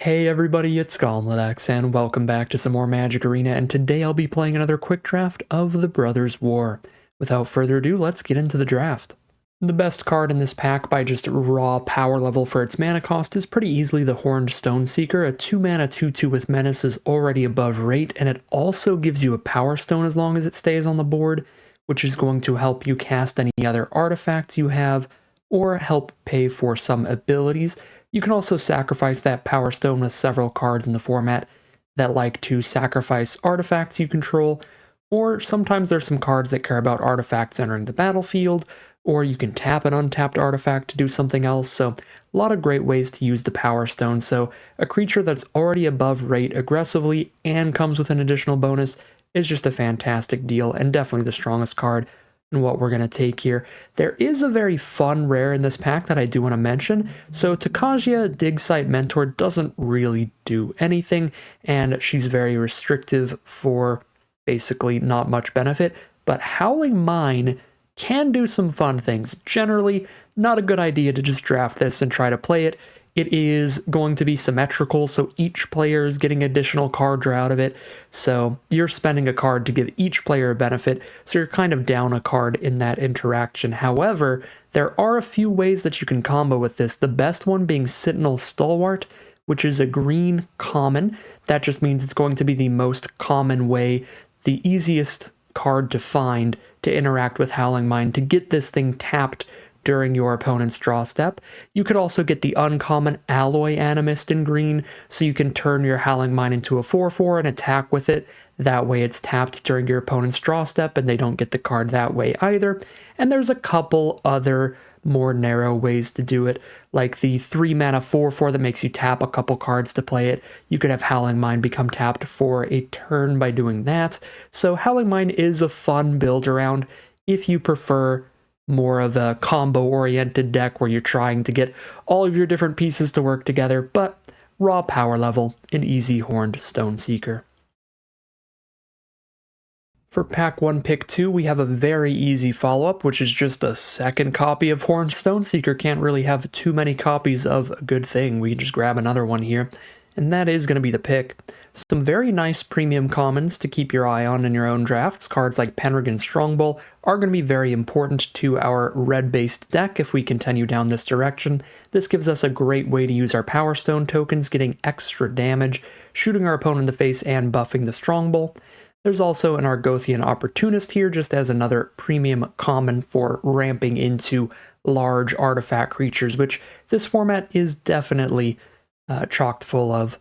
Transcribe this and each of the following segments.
Hey everybody, it's Gomladex, and welcome back to some more Magic Arena, and today I'll be playing another quick draft of the Brothers' War. Without further ado, let's get into the draft. The best card in this pack by just raw power level for its mana cost is pretty easily the Horned Stoneseeker. A 2-mana 2/2 with Menace is already above rate, and it also gives you a Powerstone as long as it stays on the board, which is going to help you cast any other artifacts you have, or help pay for some abilities. You can also sacrifice that Power Stone with several cards in the format that like to sacrifice artifacts you control, or sometimes there's some cards that care about artifacts entering the battlefield, or you can tap an untapped artifact to do something else, so a lot of great ways to use the Power Stone. So a creature that's already above rate aggressively and comes with an additional bonus is just a fantastic deal, and definitely the strongest card and what we're going to take here. There is a very fun rare in this pack that I do want to mention. So Takajia Dig Site Mentor doesn't really do anything, and she's very restrictive for basically not much benefit, but Howling Mine can do some fun things. Generally, not a good idea to just draft this and try to play it. It is going to be symmetrical, so each player is getting additional card draw out of it. So you're spending a card to give each player a benefit, so you're kind of down a card in that interaction. However, there are a few ways that you can combo with this, the best one being Sentinel Stalwart, which is a green common. That just means it's going to be the most common way, the easiest card to find to interact with Howling Mine to get this thing tapped during your opponent's draw step. You could also get the uncommon Alloy Animist in green, so you can turn your Howling Mine into a 4/4 and attack with it. That way it's tapped during your opponent's draw step, and they don't get the card that way either. And there's a couple other more narrow ways to do it, like the 3-mana 4/4 that makes you tap a couple cards to play it. You could have Howling Mine become tapped for a turn by doing that. So Howling Mine is a fun build around if you prefer more of a combo-oriented deck where you're trying to get all of your different pieces to work together, but raw power level, an easy Horned Stoneseeker. For pack 1, pick 2, we have a very easy follow-up, which is just a second copy of Horned Stoneseeker. Can't really have too many copies of a good thing. We can just grab another one here, and that is going to be the pick. Some very nice premium commons to keep your eye on in your own drafts. Cards like Pendragon Strongbow are going to be very important to our red-based deck if we continue down this direction. This gives us a great way to use our Powerstone tokens, getting extra damage, shooting our opponent in the face, and buffing the Strongbow. There's also an Argothian Opportunist here, just as another premium common for ramping into large artifact creatures, which this format is definitely chocked full of.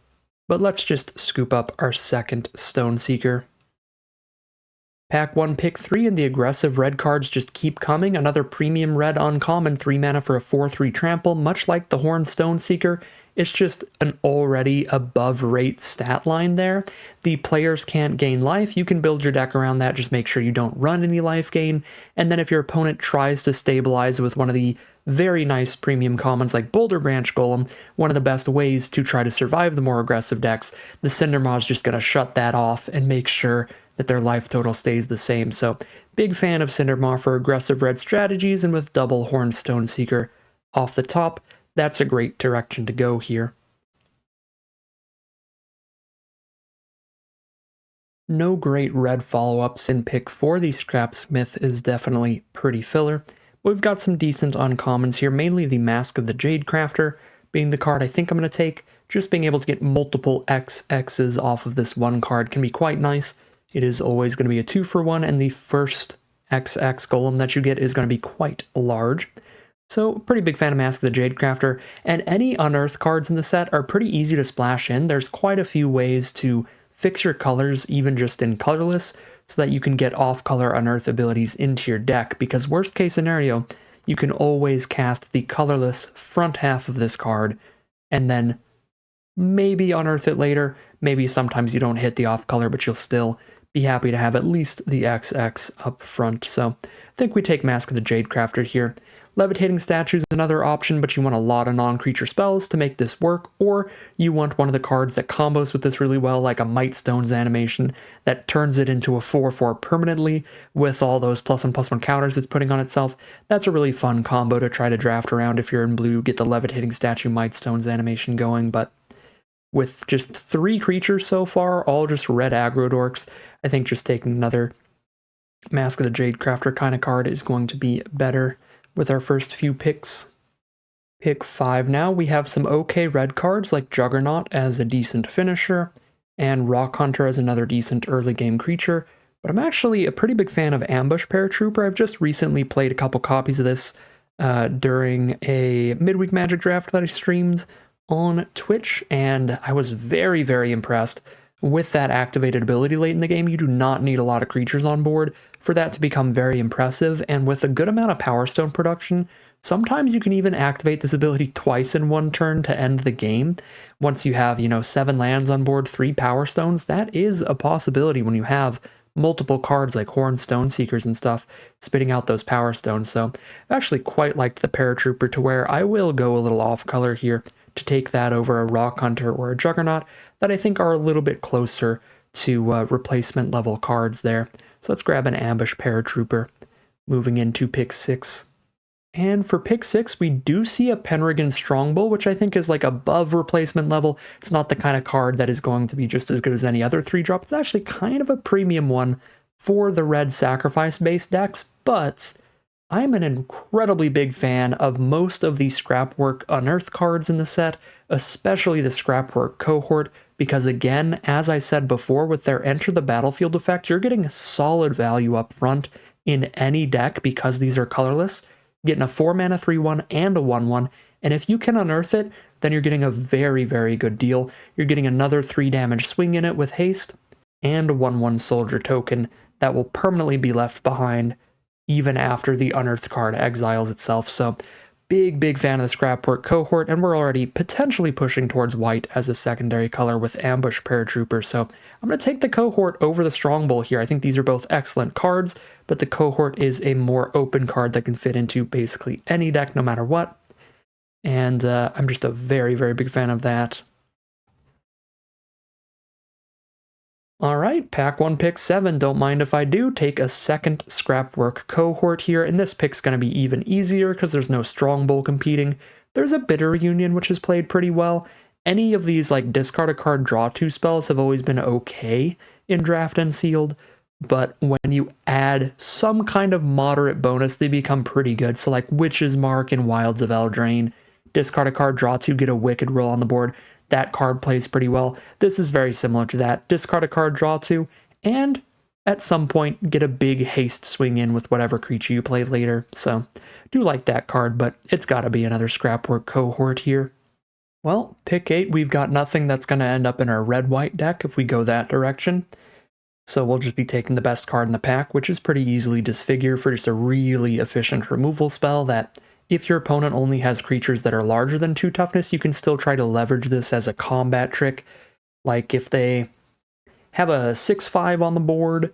But let's just scoop up our second Stoneseeker. Pack 1, pick 3, and the aggressive red cards just keep coming. Another premium red uncommon, 3 mana for a 4/3 trample, much like the Horned Stoneseeker. It's just an already above rate stat line there. The players can't gain life. You can build your deck around that, just make sure you don't run any life gain. And then if your opponent tries to stabilize with one of the very nice premium commons like Boulder Branch Golem, one of the best ways to try to survive the more aggressive decks, the Cindermaw is just going to shut that off and make sure that their life total stays the same. So big fan of Cindermaw for aggressive red strategies, and with double Horned Stoneseeker off the top, that's a great direction to go here. No great red follow-ups in pick 4. The Scrapsmith is definitely pretty filler. We've got some decent uncommons here, mainly the Mask of the Jade Crafter being the card I think I'm going to take. Just being able to get multiple XXs off of this one card can be quite nice. It is always going to be a 2-for-1, and the first XX Golem that you get is going to be quite large. So, pretty big fan of Mask of the Jade Crafter, and any Unearth cards in the set are pretty easy to splash in. There's quite a few ways to fix your colors, even just in colorless, so that you can get off-color Unearth abilities into your deck, because worst case scenario, you can always cast the colorless front half of this card, and then maybe Unearth it later. Maybe sometimes you don't hit the off-color, but you'll still be happy to have at least the XX up front. So I think we take Mask of the Jade Crafter here. Levitating Statue is another option, but you want a lot of non-creature spells to make this work, or you want one of the cards that combos with this really well, like a Mightstone's animation that turns it into a 4/4 permanently with all those +1/+1 counters it's putting on itself. That's a really fun combo to try to draft around if you're in blue, get the Levitating Statue Mightstone's animation going, but with just 3 creatures so far, all just red aggro dorks. I think just taking another Mask of the Jade Crafter kind of card is going to be better with our first few picks. Pick 5 now, we have some okay red cards like Juggernaut as a decent finisher, and Rock Hunter as another decent early game creature, but I'm actually a pretty big fan of Ambush Paratrooper. I've just recently played a couple copies of this during a midweek Magic draft that I streamed on Twitch, and I was very, very impressed with that activated ability late in the game. You do not need a lot of creatures on board for that to become very impressive, and with a good amount of Powerstone production, sometimes you can even activate this ability twice in one turn to end the game. Once you have, 7 lands on board, 3 Power Stones, that is a possibility when you have multiple cards like Horn Stone Seekers and stuff spitting out those Power Stones. So I've actually quite liked the Paratrooper to where I will go a little off color here to take that over a Rock Hunter or a Juggernaut that I think are a little bit closer to replacement level cards there. So let's grab an Ambush Paratrooper. Moving into pick 6. And for pick 6, we do see a Penregan Strongbow, which I think is like above replacement level. It's not the kind of card that is going to be just as good as any other 3-drop. It's actually kind of a premium one for the red sacrifice-based decks, but I'm an incredibly big fan of most of the Scrapwork Unearth cards in the set, especially the Scrapwork Cohort, because again, as I said before, with their Enter the Battlefield effect, you're getting solid value up front in any deck because these are colorless. Getting a 4-mana 3/1 and a 1/1, and if you can unearth it, then you're getting a very, very good deal. You're getting another 3 damage swing in it with haste, and a 1/1 soldier token that will permanently be left behind even after the unearthed card exiles itself. So big, big fan of the Scrapwork Cohort, and we're already potentially pushing towards white as a secondary color with Ambush Paratrooper. So I'm going to take the Cohort over the Strongbow here. I think these are both excellent cards, but the Cohort is a more open card that can fit into basically any deck no matter what. And I'm just a very, very big fan of that. All right, pack 1, pick 7. Don't mind if I do. Take a second Scrapwork Cohort here, and this pick's going to be even easier because there's no Strongbow competing. There's a Bitter Reunion, which is played pretty well. Any of these like discard a card, draw 2 spells have always been okay in Draft and Sealed, but when you add some kind of moderate bonus, they become pretty good. So like Witch's Mark and Wilds of Eldraine, discard a card, draw 2, get a Wicked roll on the board. That card plays pretty well. This is very similar to that. Discard a card, draw 2, and at some point get a big haste swing in with whatever creature you play later. So do like that card, but it's got to be another Scrapwork Cohort here. Well, pick 8, we've got nothing that's going to end up in our red-white deck if we go that direction. So we'll just be taking the best card in the pack, which is pretty easily Disfigure for just a really efficient removal spell that if your opponent only has creatures that are larger than 2 toughness, you can still try to leverage this as a combat trick. Like if they have a 6/5 on the board,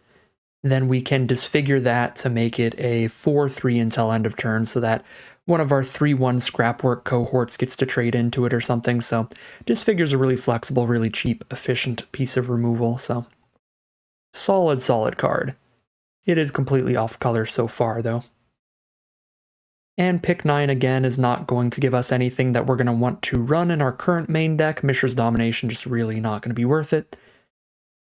then we can Disfigure that to make it a 4/3 until end of turn so that one of our 3/1 Scrapwork Cohorts gets to trade into it or something. So Disfigure's a really flexible, really cheap, efficient piece of removal. So solid card. It is completely off color so far, though. And pick 9 again is not going to give us anything that we're going to want to run in our current main deck. Mishra's Domination just really not going to be worth it.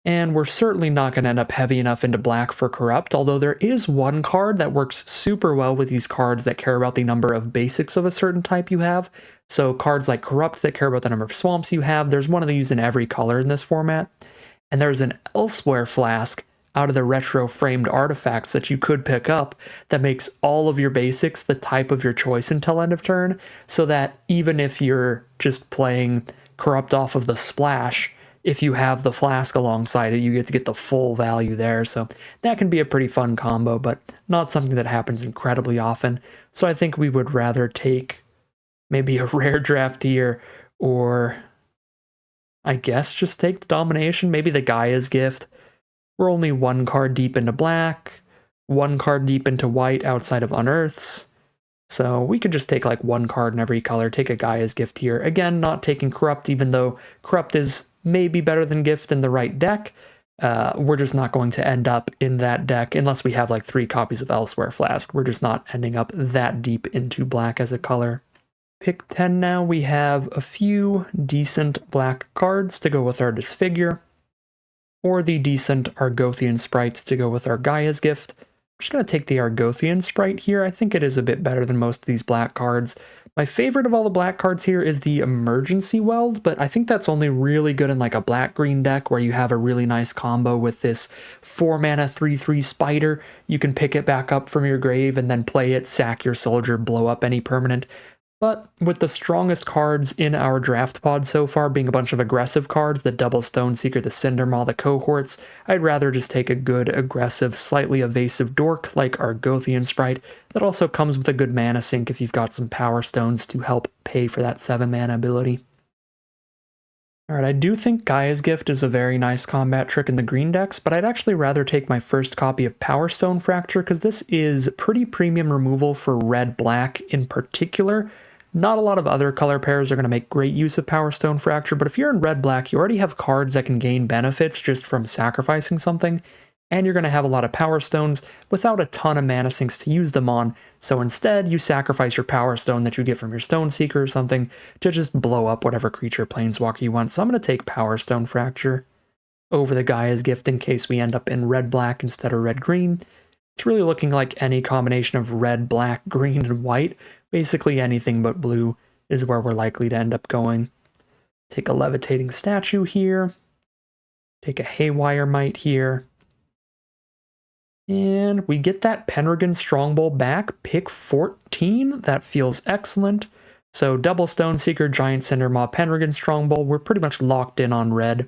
And we're certainly not going to end up heavy enough into black for Corrupt, although there is one card that works super well with these cards that care about the number of basics of a certain type you have. So cards like Corrupt that care about the number of swamps you have, there's one of these in every color in this format. And there's an Elsewhere Flask out of the retro framed artifacts that you could pick up that makes all of your basics the type of your choice until end of turn, so that even if you're just playing Corrupt off of the splash, if you have the flask alongside it, you get to get the full value there. So that can be a pretty fun combo, but not something that happens incredibly often. So I think we would rather take maybe a rare draft here, or I guess just take the Domination, maybe the Gaia's Gift. We're only 1 card deep into black, 1 card deep into white outside of Unearths. So we could just take like 1 card in every color, take a Gaia's Gift here. Again, not taking Corrupt, even though Corrupt is maybe better than Gift in the right deck. We're just not going to end up in that deck unless we have like 3 copies of Elsewhere Flask. We're just not ending up that deep into black as a color. Pick 10 now, we have a few decent black cards to go with our Disfigure, or the decent Argothian sprites to go with our Gaia's Gift. I'm just going to take the Argothian sprite here. I think it is a bit better than most of these black cards. My favorite of all the black cards here is the Emergency Weld, but I think that's only really good in like a black-green deck where you have a really nice combo with this 4-mana 3/3 Spider. You can pick it back up from your grave and then play it, sack your soldier, blow up any permanent. But with the strongest cards in our draft pod so far being a bunch of aggressive cards, the Double Stoneseeker, the Cindermaw, the Cohorts, I'd rather just take a good, aggressive, slightly evasive dork like our Gothian Sprite that also comes with a good mana sink if you've got some Power Stones to help pay for that 7-mana ability. Alright, I do think Gaia's Gift is a very nice combat trick in the green decks, but I'd actually rather take my first copy of Powerstone Fracture because this is pretty premium removal for red-black in particular. Not a lot of other color pairs are going to make great use of Powerstone Fracture, but if you're in red-black, you already have cards that can gain benefits just from sacrificing something, and you're going to have a lot of Power Stones without a ton of mana sinks to use them on, so instead you sacrifice your Power Stone that you get from your Stoneseeker or something to just blow up whatever creature planeswalker you want. So I'm going to take Power Stone Fracture over the Gaia's Gift in case we end up in red-black instead of red-green. It's really looking like any combination of red, black, green, and white. Basically anything but blue is where we're likely to end up going. Take a Levitating Statue here. Take a Haywire Mite here. And we get that Pendragon Strongbow back, pick 14. That feels excellent. So double Stoneseeker, Giant Cindermaw, Pendragon Strongbow. We're pretty much locked in on red.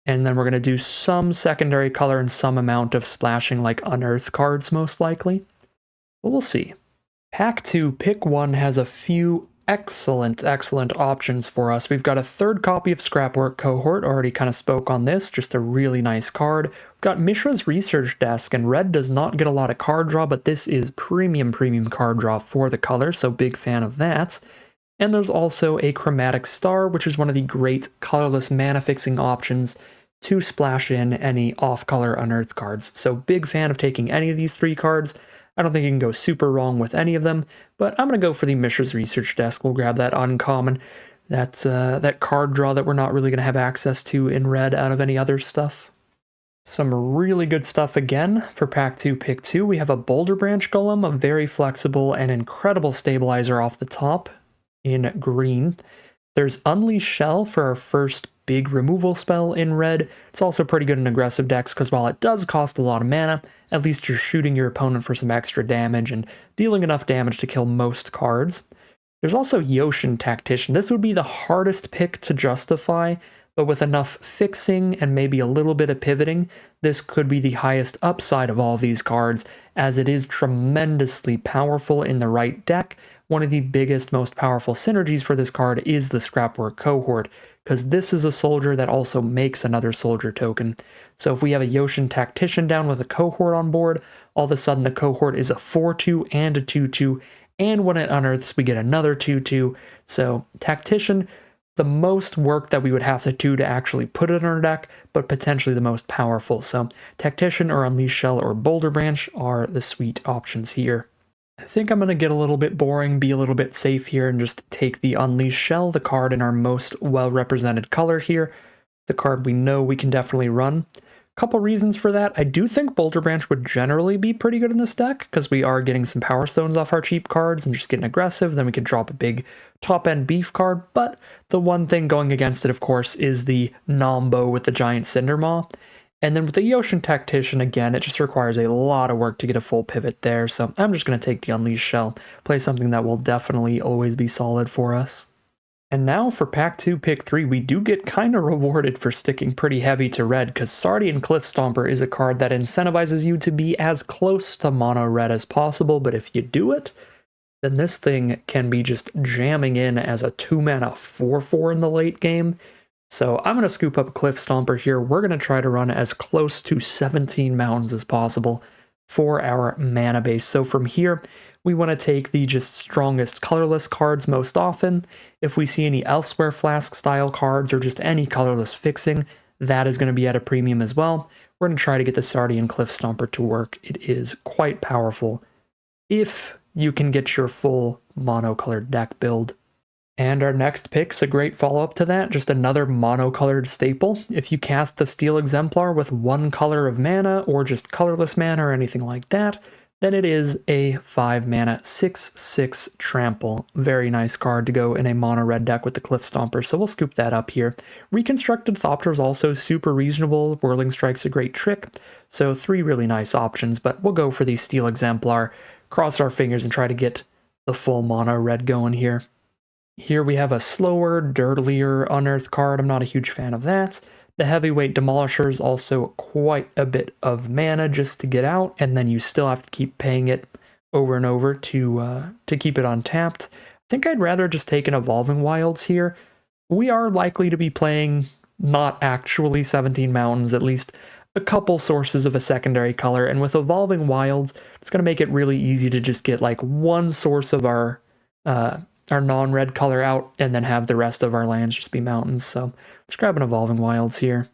And then we're going to do some secondary color and some amount of splashing like Unearth cards most likely. But we'll see. Pack 2, pick 1 has a few excellent options for us. We've got a third copy of Scrapwork Cohort, already kind of spoke on this, just a really nice card. We've got Mishra's Research Desk, and red does not get a lot of card draw, but this is premium card draw for the color, so big fan of that. And there's also a Chromatic Star, which is one of the great colorless mana fixing options to splash in any off-color Unearth cards. So big fan of taking any of these 3 cards. I don't think you can go super wrong with any of them, but I'm going to go for the Mishra's Research Desk. We'll grab that uncommon. That's that card draw that we're not really going to have access to in red out of any other stuff. Some really good stuff again for Pack 2, Pick 2. We have a Boulder Branch Golem, a very flexible and incredible stabilizer off the top in green. There's Unleash Shell for our first big removal spell in red. It's also pretty good in aggressive decks because while it does cost a lot of mana, at least you're shooting your opponent for some extra damage and dealing enough damage to kill most cards. There's also Yoshin Tactician. This would be the hardest pick to justify, but with enough fixing and maybe a little bit of pivoting, this could be the highest upside of all of these cards, as it is tremendously powerful in the right deck. One of the biggest, most powerful synergies for this card is the Scrapwork Cohort, because this is a soldier that also makes another soldier token. So if we have a Yoshin Tactician down with a Cohort on board, all of a sudden the Cohort is a 4/2 and a 2/2, and when it unearths, we get another 2/2. So Tactician, the most work that we would have to do to actually put it in our deck, but potentially the most powerful. So Tactician or Unleash Shell or Boulder Branch are the sweet options here. I think I'm going to get a little bit boring, be a little bit safe here, and just take the Unleash Shell, the card in our most well-represented color here, the card we know we can definitely run. Couple reasons for that. I do think Boulder Branch would generally be pretty good in this deck, because we are getting some Power Stones off our cheap cards and just getting aggressive, then we could drop a big top-end beef card, but the one thing going against it, of course, is the Nombo with the Giant Cindermaw. And then with the Yoshin Tactician, again, it just requires a lot of work to get a full pivot there, so I'm just going to take the Unleash Shell, play something that will definitely always be solid for us. And now for Pack 2, Pick 3, we do get kind of rewarded for sticking pretty heavy to red, because Sardian Cliff Stomper is a card that incentivizes you to be as close to mono red as possible, but if you do it, then this thing can be just jamming in as a 2-mana 4/4 in the late game. So I'm going to scoop up Cliff Stomper here. We're going to try to run as close to 17 mountains as possible for our mana base. So from here, we want to take the just strongest colorless cards most often. If we see any Elsewhere Flask style cards or just any colorless fixing, that is going to be at a premium as well. We're going to try to get the Sardian Cliff Stomper to work. It is quite powerful if you can get your full monocolored deck build. And our next pick's a great follow-up to that, just another monocolored staple. If you cast the Steel Exemplar with one color of mana, or just colorless mana or anything like that, then it is a 5 mana 6/6 trample. Very nice card to go in a mono red deck with the Cliff Stomper, so we'll scoop that up here. Reconstructed Thopter is also super reasonable. Whirling Strike's a great trick, so 3 really nice options, but we'll go for the Steel Exemplar, cross our fingers and try to get the full mono red going here. Here we have a slower, dirtier Unearth card. I'm not a huge fan of that. The Heavyweight Demolisher is also quite a bit of mana just to get out, and then you still have to keep paying it over and over to keep it untapped. I think I'd rather just take an Evolving Wilds here. We are likely to be playing not actually 17 Mountains, at least a couple sources of a secondary color, and with Evolving Wilds, it's going to make it really easy to just get like one source of our non-red color out, and then have the rest of our lands just be mountains. So let's grab an Evolving Wilds here.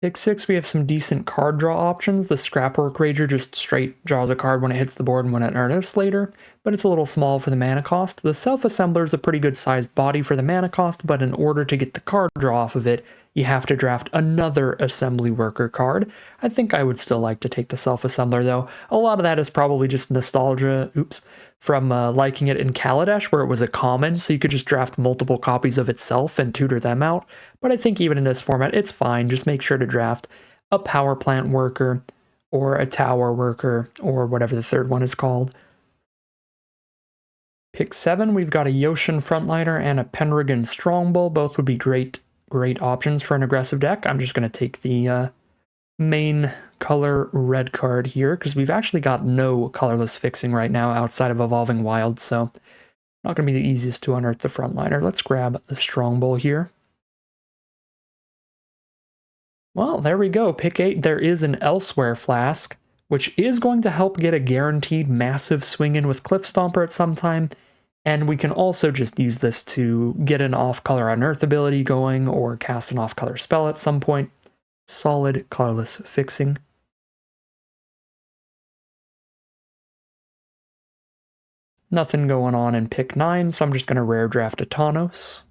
Pick 6, we have some decent card draw options. The Scrapwork Rager just straight draws a card when it hits the board and when it unearths later, but it's a little small for the mana cost. The Self-Assembler is a pretty good sized body for the mana cost, but in order to get the card draw off of it, you have to draft another Assembly Worker card. I think I would still like to take the Self-Assembler though. A lot of that is probably just nostalgia, from liking it in Kaladesh, where it was a common, so you could just draft multiple copies of itself and tutor them out. But I think even in this format, it's fine. Just make sure to draft a Power Plant Worker, or a Tower Worker, or whatever the third one is called. Pick 7, we've got a Yoshin Frontliner and a Pendragon Strongbow. Both would be great options for an aggressive deck. I'm just going to take the main color red card here, because we've actually got no colorless fixing right now outside of Evolving Wilds, so not going to be the easiest to unearth the Frontliner. Let's grab the Strongbow here. Well, there we go. Pick 8, there is an Elsewhere Flask, which is going to help get a guaranteed massive swing in with Cliff Stomper at some time, and we can also just use this to get an off-color unearth ability going, or cast an off-color spell at some point. Solid colorless fixing. Nothing going on in pick 9, so I'm just going to rare draft a Tawnos.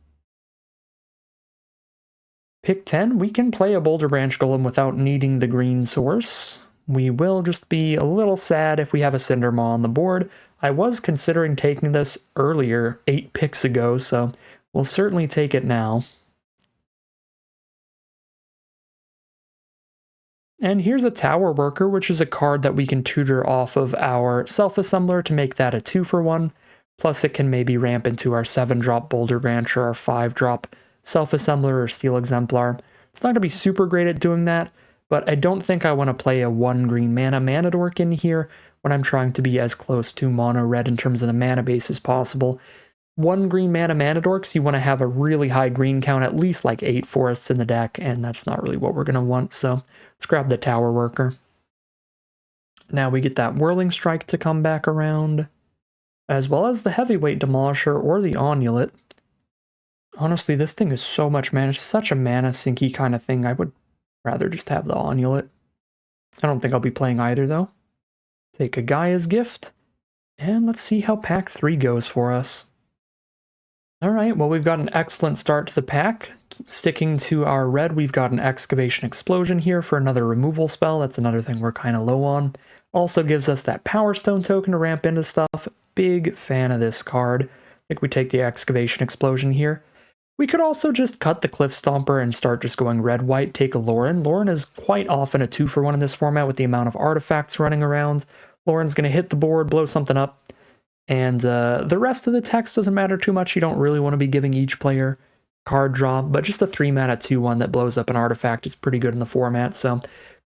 Pick 10, we can play a Boulder Branch Golem without needing the green source. We will just be a little sad if we have a Cindermaw on the board. I was considering taking this earlier, 8 picks ago, so we'll certainly take it now. And here's a Tower Worker, which is a card that we can tutor off of our Self-Assembler to make that a 2-for-1. Plus it can maybe ramp into our 7-drop Boulder Branch or our 5-drop Self-Assembler or Steel Exemplar. It's not going to be super great at doing that, but I don't think I want to play a 1 green mana dork in here when I'm trying to be as close to mono red in terms of the mana base as possible. 1 green mana dorks, you want to have a really high green count, at least like 8 forests in the deck, and that's not really what we're going to want, so let's grab the Tower Worker. Now we get that Whirling Strike to come back around, as well as the Heavyweight Demolisher or the Onulet. Honestly, this thing is so much mana, it's such a mana sinky kind of thing. I would rather just have the Onulet. I don't think I'll be playing either though. Take a Gaia's Gift, and let's see how pack 3 goes for us. Alright, well we've got an excellent start to the pack. Sticking to our red, we've got an Excavation Explosion here for another removal spell. That's another thing we're kind of low on. Also gives us that Powerstone token to ramp into stuff. Big fan of this card. I think we take the Excavation Explosion here. We could also just cut the Cliff Stomper and start just going red-white, take a Lauren. Lauren is quite often a 2-for-1 in this format with the amount of artifacts running around. Lauren's going to hit the board, blow something up, and the rest of the text doesn't matter too much. You don't really want to be giving each player card draw, but just a 3-mana 2/1 that blows up an artifact is pretty good in the format, so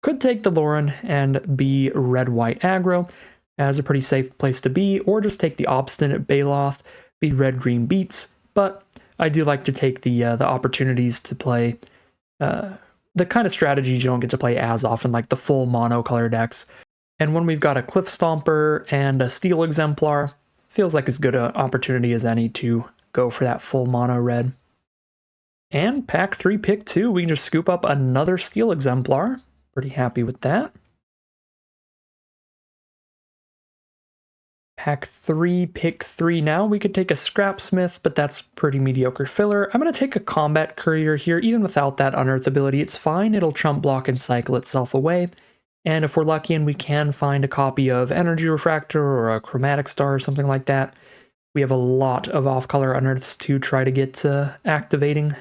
could take the Lauren and be red-white aggro as a pretty safe place to be, or just take the Obstinate Baloth, be red-green beats, but I do like to take the opportunities to play the kind of strategies you don't get to play as often, like the full mono-color decks. And when we've got a Cliff Stomper and a Steel Exemplar, feels like as good an opportunity as any to go for that full mono red. And pack 3, pick 2, we can just scoop up another Steel Exemplar. Pretty happy with that. Pack 3, pick 3 now. We could take a Scrapsmith, but that's pretty mediocre filler. I'm going to take a Combat Courier here. Even without that Unearth ability, it's fine. It'll chump block and cycle itself away. And if we're lucky and we can find a copy of Energy Refractor or a Chromatic Star or something like that, we have a lot of off-color Unearths to try to get activating.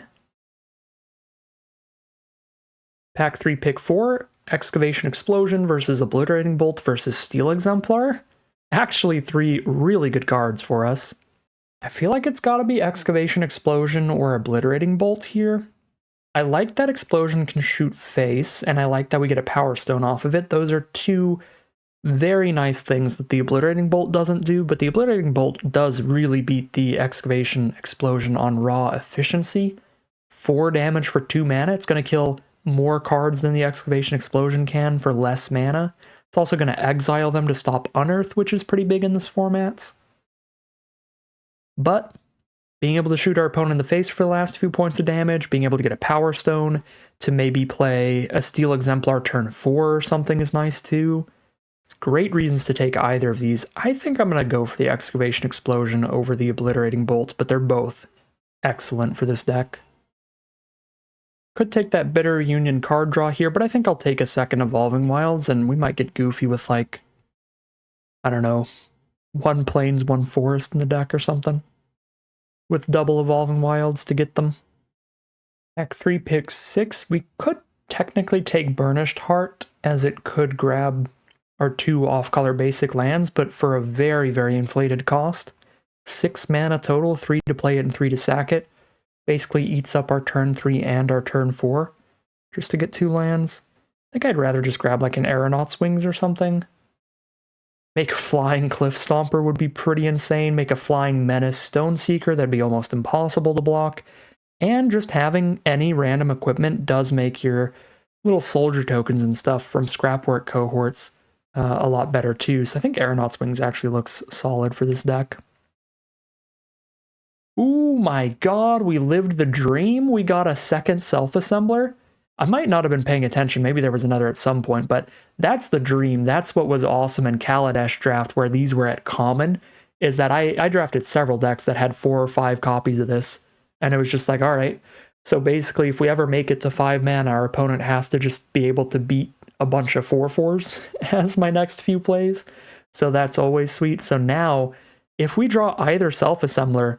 Pack 3, pick 4, Excavation Explosion versus Obliterating Bolt versus Steel Exemplar. Actually, 3 really good cards for us. I feel like it's gotta be Excavation Explosion or Obliterating Bolt here. I like that Explosion can shoot face, and I like that we get a Power Stone off of it. Those are 2 very nice things that the Obliterating Bolt doesn't do, but the Obliterating Bolt does really beat the Excavation Explosion on raw efficiency. 4 damage for 2 mana. It's going to kill more cards than the Excavation Explosion can for less mana. It's also going to exile them to stop Unearth, which is pretty big in this format. But being able to shoot our opponent in the face for the last few points of damage, being able to get a Power Stone to maybe play a Steel Exemplar turn 4 or something is nice too. It's great reasons to take either of these. I think I'm going to go for the Excavation Explosion over the Obliterating Bolt, but they're both excellent for this deck. Could take that Bitter Union card draw here, but I think I'll take a second Evolving Wilds, and we might get goofy with, like, I don't know, 1 Plains, 1 Forest in the deck or something, with double Evolving Wilds to get them. Pack 3, pick 6. We could technically take Burnished Heart, as it could grab our 2 off-color basic lands, but for a very, very inflated cost. 6 mana total, 3 to play it and 3 to sack it. Basically eats up our turn 3 and our turn 4, just to get 2 lands. I think I'd rather just grab like an Aeronaut's Wings or something. Make a Flying Cliff Stomper would be pretty insane. Make a Flying Menace Stoneseeker, that'd be almost impossible to block. And just having any random equipment does make your little soldier tokens and stuff from Scrapwork cohorts a lot better too. So I think Aeronaut's Wings actually looks solid for this deck. Ooh my god, we lived the dream. We got a second self-assembler. I might not have been paying attention. Maybe there was another at some point, but that's the dream. That's what was awesome in Kaladesh draft, where these were at common, is that I drafted several decks that had 4 or 5 copies of this, and it was just like, all right. So basically, if we ever make it to 5 mana, our opponent has to just be able to beat a bunch of 4/4s as my next few plays. So that's always sweet. So now, if we draw either self-assembler,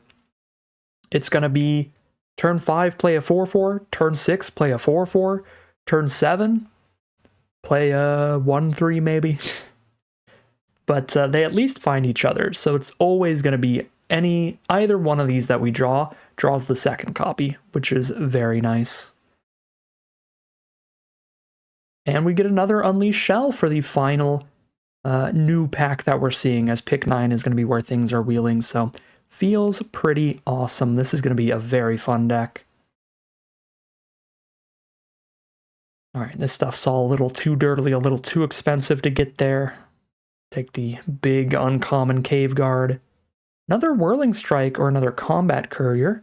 it's going to be turn 5, play a 4/4, turn 6, play a 4/4, turn 7, play a 1/3 maybe. But they at least find each other, so it's always going to be either one of these that we draws the second copy, which is very nice. And we get another Unleashed Shell for the final new pack that we're seeing, as pick 9 is going to be where things are wheeling, so feels pretty awesome. This is going to be a very fun deck. Alright, this stuff's all a little too dirtily, a little too expensive to get there. Take the big uncommon Cave Guard. Another Whirling Strike or another Combat Courier.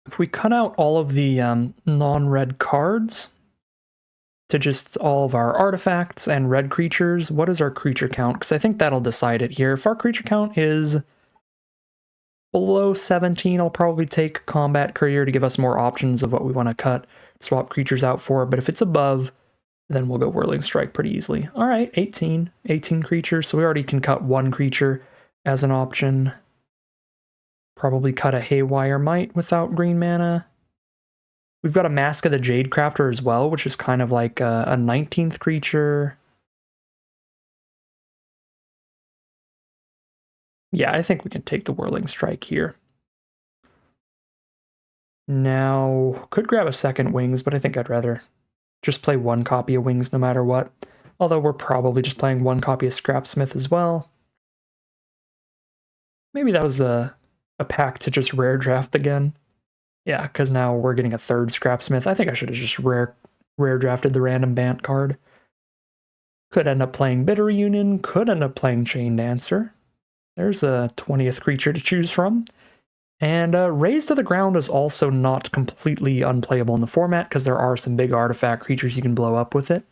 If we cut out all of the non-red cards to just all of our artifacts and red creatures, what is our creature count? Because I think that'll decide it here. If our creature count is below 17, I'll probably take Combat Courier to give us more options of what we want to cut, swap creatures out for, but if it's above, then we'll go Whirling Strike pretty easily. All right, 18 creatures, so we already can cut 1 creature as an option. Probably cut a Haywire Might without green mana. We've got a Mask of the Jade Crafter as well, which is kind of like a 19th creature. Yeah, I think we can take the Whirling Strike here. Now, could grab a second Wings, but I think I'd rather just play 1 copy of Wings no matter what. Although we're probably just playing 1 copy of Scrapsmith as well. Maybe that was a pack to just rare draft again. Yeah, because now we're getting a 3rd Scrapsmith. I think I should have just rare drafted the random Bant card. Could end up playing Bitter Union, could end up playing Chain Dancer. There's a 20th creature to choose from. And Raise to the Ground is also not completely unplayable in the format, because there are some big artifact creatures you can blow up with it.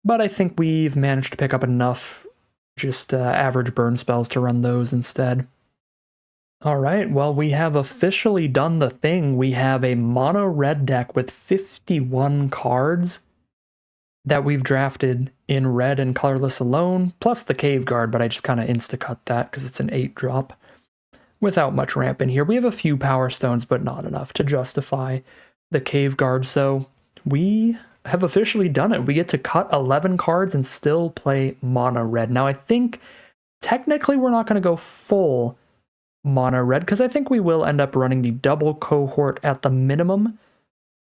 But I think we've managed to pick up enough just average burn spells to run those instead. All right, well, we have officially done the thing. We have a mono red deck with 51 cards that we've drafted in red and colorless alone, plus the Cave Guard, but I just kind of insta-cut that because it's an 8-drop without much ramp in here. We have a few Power Stones, but not enough to justify the Cave Guard, so we have officially done it. We get to cut 11 cards and still play mono red. Now, I think technically we're not going to go full mono red because I think we will end up running the double cohort at the minimum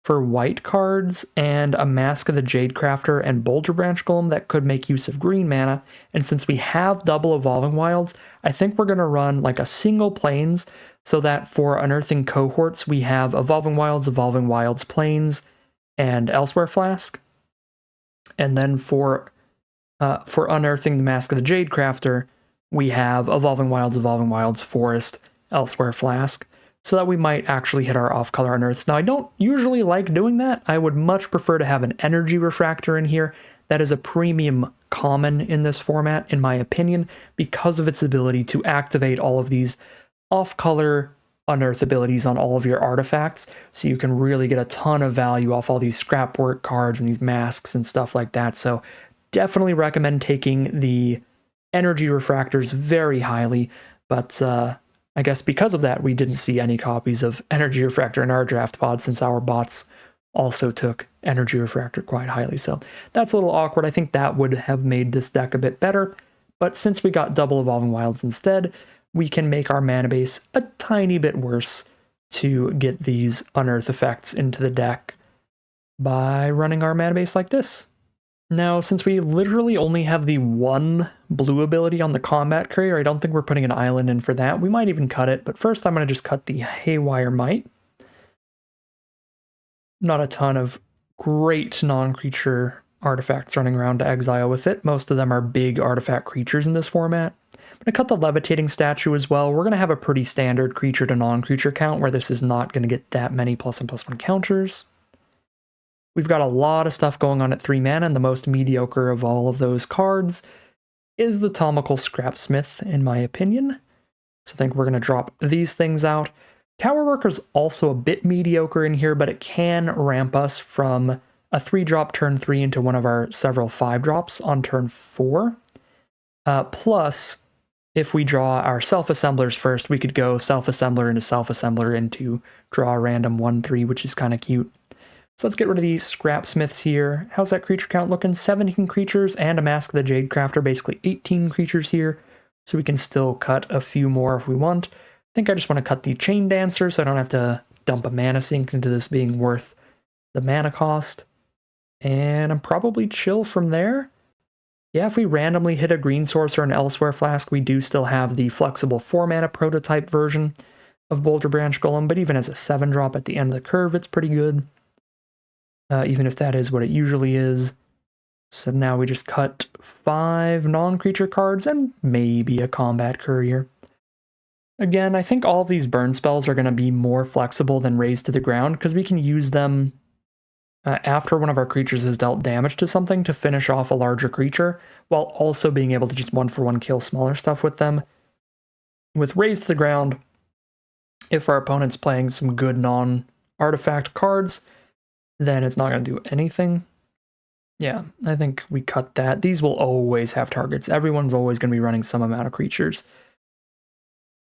for white cards and a Mask of the Jadecrafter and Boulder Branch Golem that could make use of green mana. And since we have double Evolving Wilds, I think we're going to run like a single Plains so that for Unearthing cohorts, we have Evolving Wilds, Plains, and Elsewhere Flask. And then for Unearthing the Mask of the Jadecrafter, we have Evolving Wilds, Forest, Elsewhere Flask, so that we might actually hit our off-color Unearths. Now, I don't usually like doing that. I would much prefer to have an Energy Refractor in here. That is a premium common in this format, in my opinion, because of its ability to activate all of these off-color Unearth abilities on all of your artifacts, so you can really get a ton of value off all these scrapwork cards and these masks and stuff like that. So definitely recommend taking the Energy Refractors very highly, but I guess because of that, we didn't see any copies of Energy Refractor in our draft pod since our bots also took Energy Refractor quite highly. So that's a little awkward. I think that would have made this deck a bit better, but since we got double Evolving Wilds instead, we can make our mana base a tiny bit worse to get these Unearth effects into the deck by running our mana base like this. Now, since we literally only have the one blue ability on the combat courier, I don't think we're putting an island in for that. We might even cut it, but first I'm going to just cut the Haywire Might. Not a ton of great non-creature artifacts running around to exile with it. Most of them are big artifact creatures in this format. I'm going to cut the Levitating Statue as well. We're going to have a pretty standard creature to non-creature count where this is not going to get that many +1/+1 counters. We've got a lot of stuff going on at 3 mana, and the most mediocre of all of those cards is the Tomical Scrapsmith, in my opinion. So I think we're going to drop these things out. Tower Worker's also a bit mediocre in here, but it can ramp us from a 3-drop turn 3 into one of our several 5-drops on turn 4. Plus, if we draw our Self-Assemblers first, we could go Self-Assembler into Self-Assembler into draw a random 1/3, which is kind of cute. So let's get rid of these Scrapsmiths here. How's that creature count looking? 17 creatures and a Mask of the Jadecrafter, basically 18 creatures here. So we can still cut a few more if we want. I think I just want to cut the Chain Dancer so I don't have to dump a mana sink into this being worth the mana cost. And I'm probably chill from there. Yeah, if we randomly hit a green source or an Elsewhere Flask, we do still have the flexible 4-mana prototype version of Boulder Branch Golem, but even as a 7-drop at the end of the curve, it's pretty good. Even if that is what it usually is. So now we just cut 5 non-creature cards and maybe a combat courier. Again, I think all of these burn spells are going to be more flexible than Raise to the Ground, because we can use them after one of our creatures has dealt damage to something to finish off a larger creature, while also being able to just 1-for-1 kill smaller stuff with them. With Raise to the Ground, if our opponent's playing some good non-artifact cards, then it's not going to do anything. Yeah, I think we cut that. These will always have targets. Everyone's always going to be running some amount of creatures.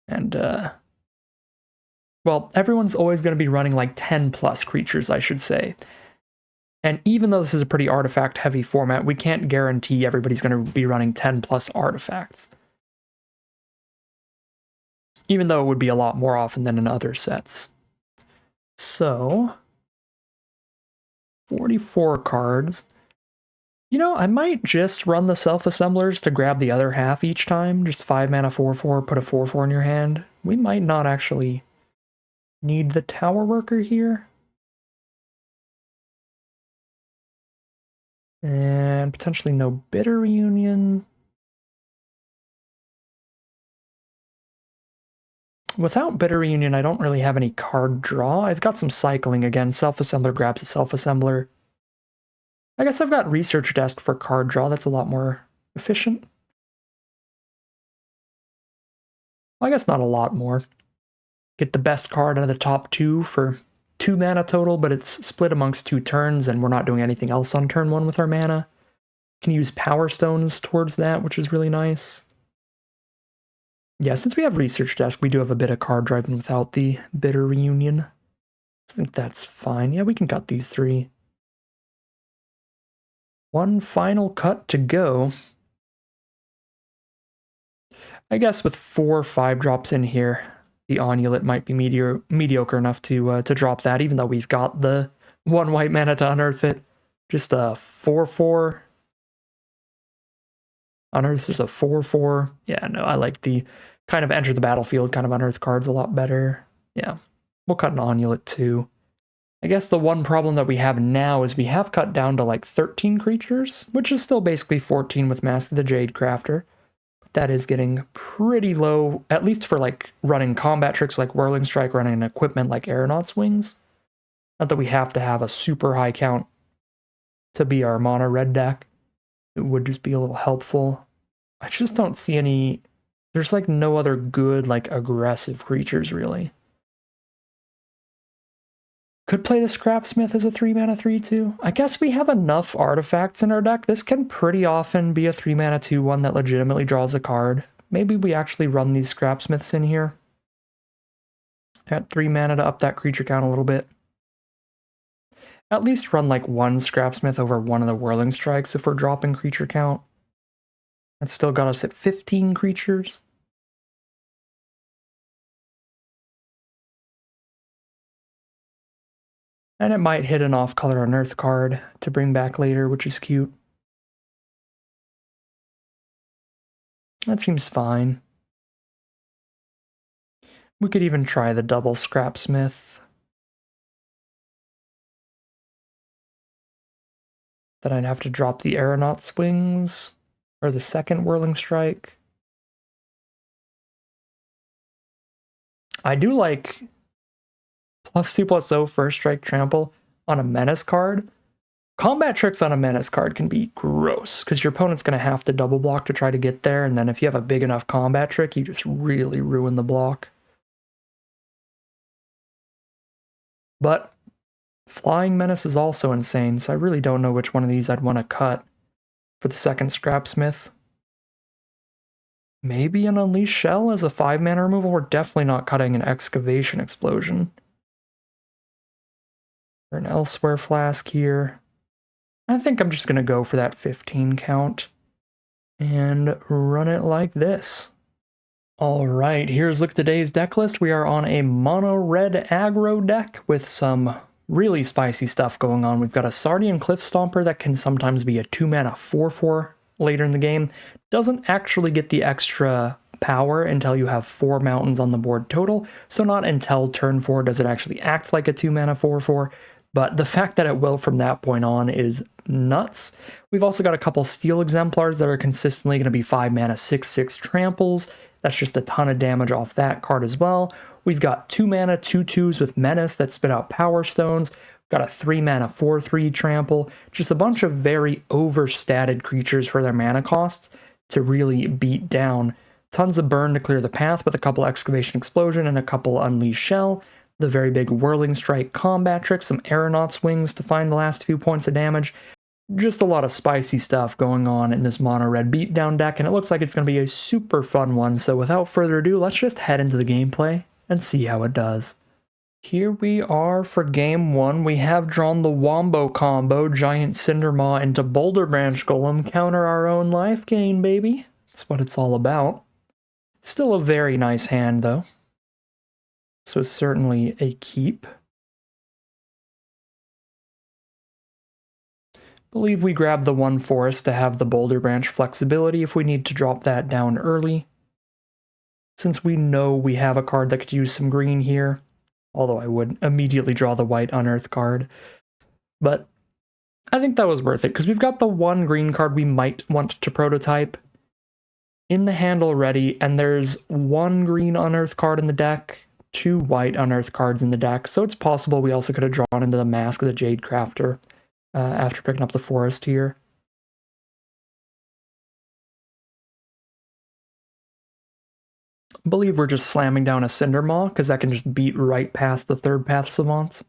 And, well, everyone's always going to be running like 10+ creatures, I should say. And even though this is a pretty artifact-heavy format, we can't guarantee everybody's going to be running 10+ artifacts. Even though it would be a lot more often than in other sets. So 44 cards. You know, I might just run the Self-Assemblers to grab the other half each time. Just 5 mana 4/4, put a 4/4 in your hand. We might not actually need the Tower Worker here. And potentially no Bitter Reunion. Without Bitter Reunion, I don't really have any card draw. I've got some cycling again. Self-Assembler grabs a Self-Assembler. I guess I've got Research Desk for card draw. That's a lot more efficient. Well, I guess not a lot more. Get the best card out of the top 2 for 2 mana total, but it's split amongst 2 turns, and we're not doing anything else on turn 1 with our mana. Can use Powerstones towards that, which is really nice. Yeah, since we have Research Desk, we do have a bit of card driving without the Bitter Reunion. I think that's fine. Yeah, we can cut these 3. One final cut to go. I guess with 4 or 5 drops in here, the Onulet might be mediocre enough to drop that, even though we've got the 1 white mana to unearth it. Just a 4/4. Unearth is a 4/4. Yeah, no, I like the kind of enter the battlefield kind of unearth cards a lot better. Yeah, we'll cut an Onulet too. I guess the one problem that we have now is we have cut down to like 13 creatures, which is still basically 14 with Mask of the Jade Crafter. That is getting pretty low, at least for like running combat tricks like Whirling Strike, running an equipment like Aeronaut's Wings. Not that we have to have a super high count to be our mono red deck. It would just be a little helpful. I just don't see any... There's like no other good like aggressive creatures really. Could play the Scrapsmith as a 3 mana 3/2. I guess we have enough artifacts in our deck. This can pretty often be a 3 mana 2/1 that legitimately draws a card. Maybe we actually run these Scrapsmiths in here. At 3 mana to up that creature count a little bit. At least run like 1 Scrapsmith over one of the Whirling Strikes if we're dropping creature count. That's still got us at 15 creatures. And it might hit an off-color Unearth card to bring back later, which is cute. That seems fine. We could even try the double Scrapsmith. Then I'd have to drop the Aeronaut's Wings, or the second Whirling Strike. I do like +2/+0 first strike trample on a menace card. Combat tricks on a menace card can be gross, because your opponent's going to have to double block to try to get there, and then if you have a big enough combat trick, you just really ruin the block. But Flying Menace is also insane, so I really don't know which one of these I'd want to cut for the second Scrapsmith. Maybe an Unleashed Shell as a 5 mana removal? We're definitely not cutting an Excavation Explosion. Or an Elsewhere Flask here. I think I'm just going to go for that 15 count and run it like this. Alright, here's look at today's deck list. We are on a mono red aggro deck with some really spicy stuff going on. We've got a Sardian Cliff Stomper that can sometimes be a 2 mana 4/4 later in the game. Doesn't actually get the extra power until you have 4 mountains on the board total, so not until turn 4 does it actually act like a 2 mana 4/4, but the fact that it will from that point on is nuts. We've also got a couple Steel Exemplars that are consistently going to be 5 mana 6/6 tramples. That's just a ton of damage off that card as well. We've got 2 mana 2/2s with Menace that spit out Power Stones. We've got a 3 mana 4/3 trample. Just a bunch of very overstated creatures for their mana costs to really beat down. Tons of burn to clear the path with a couple Excavation Explosion and a couple Unleashed Shell. The very big Whirling Strike combat trick, some Aeronaut's Wings to find the last few points of damage. Just a lot of spicy stuff going on in this mono red beatdown deck, and it looks like it's going to be a super fun one. So without further ado, let's just head into the gameplay and see how it does. Here we are for game 1. We have drawn the Wombo combo, Giant Cindermaw into Boulder Branch Golem, counter our own life gain, baby. That's what it's all about. Still a very nice hand, though. So certainly a keep. Believe we grab the 1 forest to have the Boulder Branch flexibility if we need to drop that down early. Since we know we have a card that could use some green here, although I would immediately draw the white Unearth card. But I think that was worth it, because we've got the 1 green card we might want to prototype in the hand already, and there's 1 green Unearth card in the deck, 2 white Unearth cards in the deck, so it's possible we also could have drawn into the Mask of the Jade Crafter after picking up the forest here. I believe we're just slamming down a Cinder Maw, because that can just beat right past the third path Savant.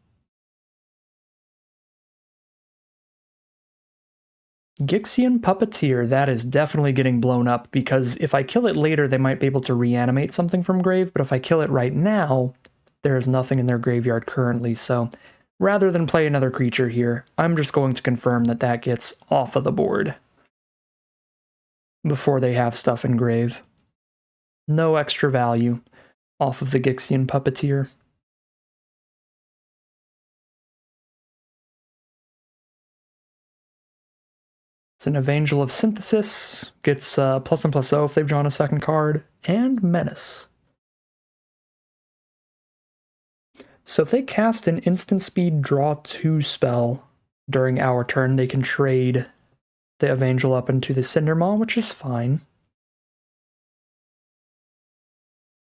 Gixian Puppeteer, that is definitely getting blown up, because if I kill it later, they might be able to reanimate something from grave, but if I kill it right now, there is nothing in their graveyard currently, so rather than play another creature here, I'm just going to confirm that that gets off of the board before they have stuff in grave. No extra value off of the Gixian Puppeteer. It's an Evangel of Synthesis, gets plus and plus O if they've drawn a second card, and Menace. So if they cast an instant speed draw 2 spell during our turn, they can trade the Evangel up into the Cinder Maw, which is fine.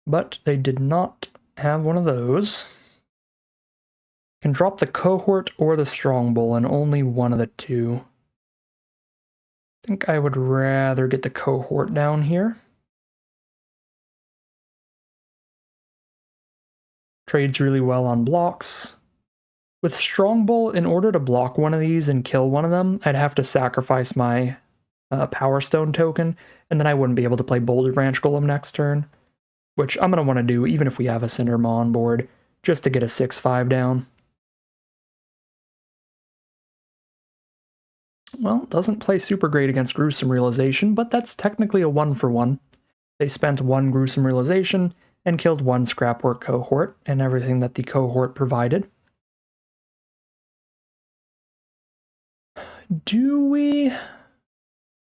But they did not have one of those. Can drop the Cohort or the Strong Bull, and only one of the two. I think I would rather get the Cohort down here. Trades really well on blocks. With Strong Bull, in order to block one of these and kill one of them, I'd have to sacrifice my Powerstone token, and then I wouldn't be able to play Boulder Branch Golem next turn, which I'm going to want to do even if we have a Cinder Maw on board, just to get a 6/5 down. Well, doesn't play super great against Gruesome Realization, but that's technically a 1-for-1. They spent 1 Gruesome Realization and killed 1 Scrapwork Cohort and everything that the Cohort provided. Do we?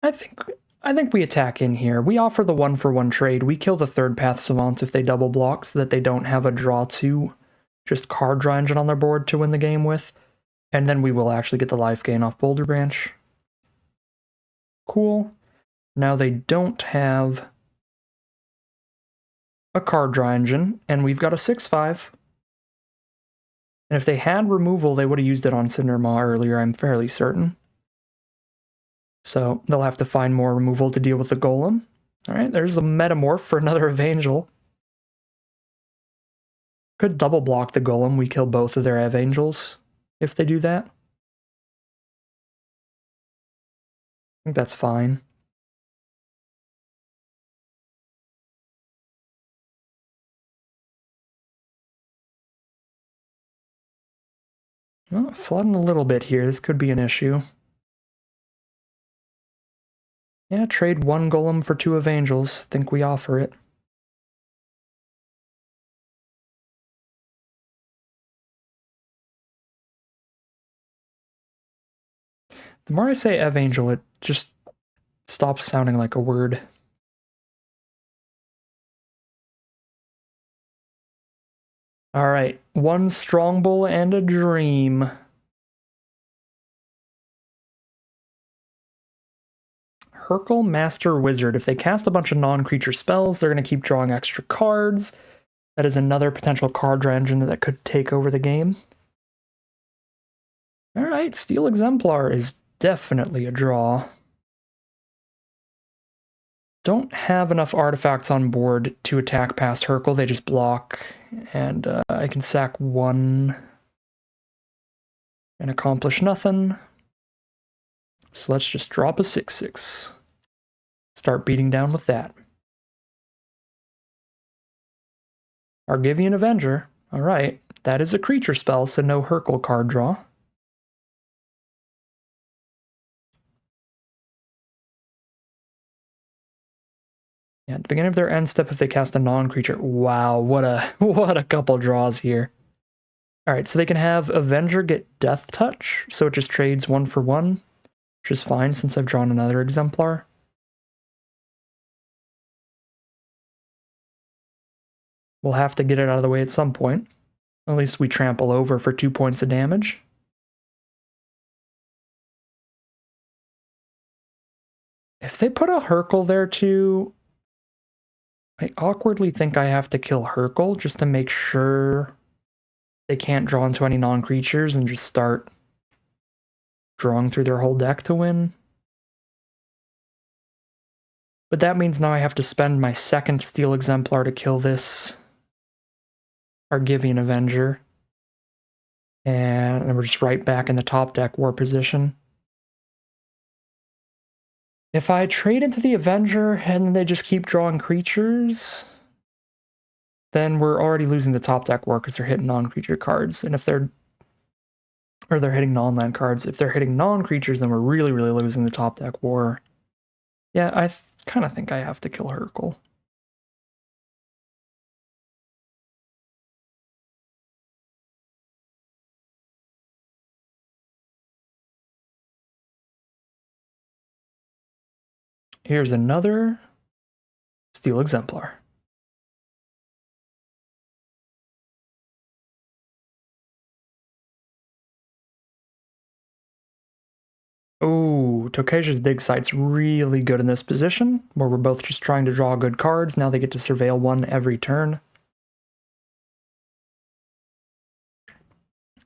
I think we attack in here. We offer the 1-for-1 trade. We kill the third path Savant if they double block so that they don't have a draw 2 just card draw engine on their board to win the game with. And then we will actually get the life gain off Boulder Branch. Cool. Now they don't have a card draw engine, and we've got a 6/5. And if they had removal, they would have used it on Cinder Maw earlier, I'm fairly certain. So they'll have to find more removal to deal with the Golem. Alright, there's a Metamorph for another Evangel. Could double block the Golem, we kill both of their Evangels if they do that. I think that's fine. Well, flooding a little bit here, this could be an issue. Yeah, trade 1 Golem for 2 Evangels. Think we offer it. The more I say Evangel, it just stops sounding like a word. Alright, 1 Strong Bull and a Dream. Hurkle Master Wizard. If they cast a bunch of non-creature spells, they're going to keep drawing extra cards. That is another potential card draw engine that could take over the game. Alright, Steel Exemplar is definitely a draw. Don't have enough artifacts on board to attack past Hurkle, they just block, and I can sack 1 and accomplish nothing. So let's just drop a 6/6. Start beating down with that. Argivian Avenger. Alright, that is a creature spell, so no Hurkle card draw. Yeah, at the beginning of their end step, if they cast a non-creature, wow, what a couple draws here. Alright, so they can have Avenger get Death Touch, so it just trades 1-for-1, which is fine since I've drawn another Exemplar. We'll have to get it out of the way at some point. At least we trample over for 2 points of damage. If they put a Hurkle there too, I awkwardly think I have to kill Hurkle just to make sure they can't draw into any non-creatures and just start drawing through their whole deck to win. But that means now I have to spend my second Steel Exemplar to kill this Argivian Avenger. And then we're just right back in the top deck war position. If I trade into the Avenger and they just keep drawing creatures, then we're already losing the top deck war because they're hitting non-creature cards. And if they're hitting non-land cards. If they're hitting non-creatures, then we're really, really losing the top deck war. Yeah, I kind of think I have to kill Hurkle. Here's another Steel Exemplar. Oh, Tokasia's Dig Site's really good in this position, where we're both just trying to draw good cards. Now they get to surveil one every turn.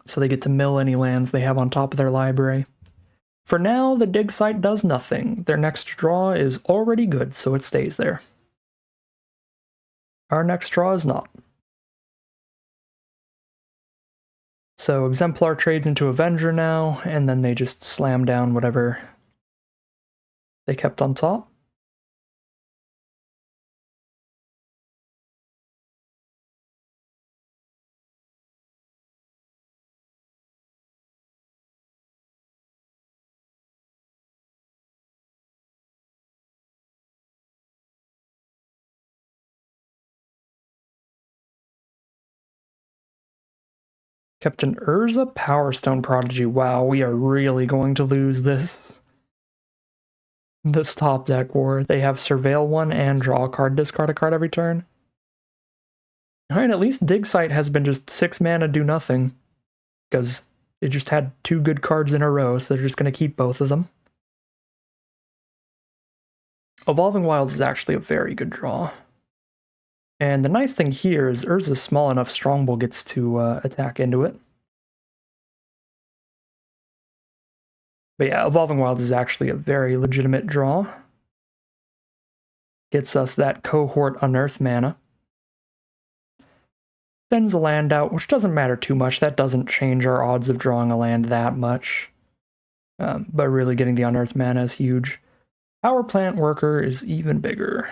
So they get to mill any lands they have on top of their library. For now, the Dig Site does nothing. Their next draw is already good, so it stays there. Our next draw is not. So Exemplar trades into Avenger now, and then they just slam down whatever they kept on top. Kept an Urza Powerstone Prodigy. Wow, we are really going to lose this top deck war. They have Surveil one and draw a card, discard a card every turn. Alright, at least Dig Site has been just 6 mana, do nothing. Because it just had 2 good cards in a row, so they're just going to keep both of them. Evolving Wilds is actually a very good draw. And the nice thing here is Urza's small enough, Strongbow gets to attack into it. But yeah, Evolving Wilds is actually a very legitimate draw. Gets us that Cohort Unearth mana. Sends a land out, which doesn't matter too much. That doesn't change our odds of drawing a land that much. But really getting the Unearth mana is huge. Power Plant Worker is even bigger.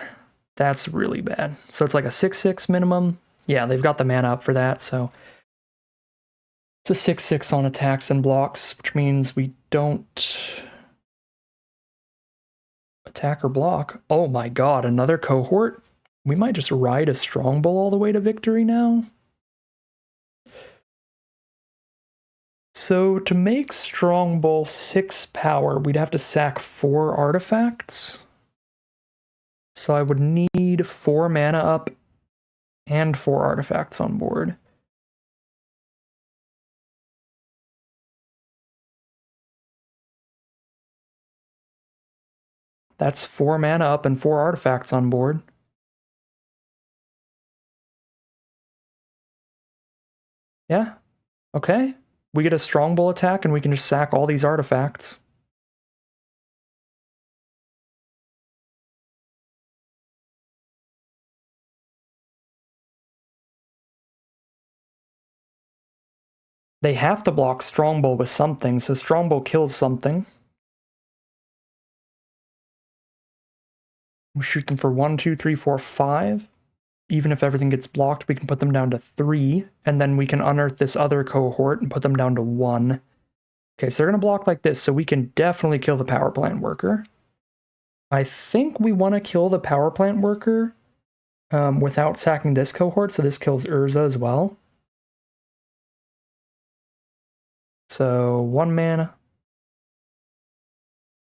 That's really bad. So it's like a 6/6 minimum. Yeah, they've got the mana up for that, so it's a 6/6 on attacks and blocks, which means we don't attack or block. Oh my god, another cohort? We might just ride a Strongbow all the way to victory now. So to make Strongbow 6 power, we'd have to sack 4 artifacts. So I would need 4 mana up and 4 artifacts on board. That's 4 mana up and 4 artifacts on board. Yeah, okay. We get a Strongbow attack and we can just sack all these artifacts. They have to block Strongbow with something, so Strongbow kills something. We shoot them for 1, 2, 3, 4, 5. Even if everything gets blocked, we can put them down to 3, and then we can unearth this other cohort and put them down to 1. Okay, so they're going to block like this, so we can definitely kill the Power Plant Worker. I think we want to kill the Power Plant Worker without sacking this cohort, so this kills Urza as well. So 1 mana.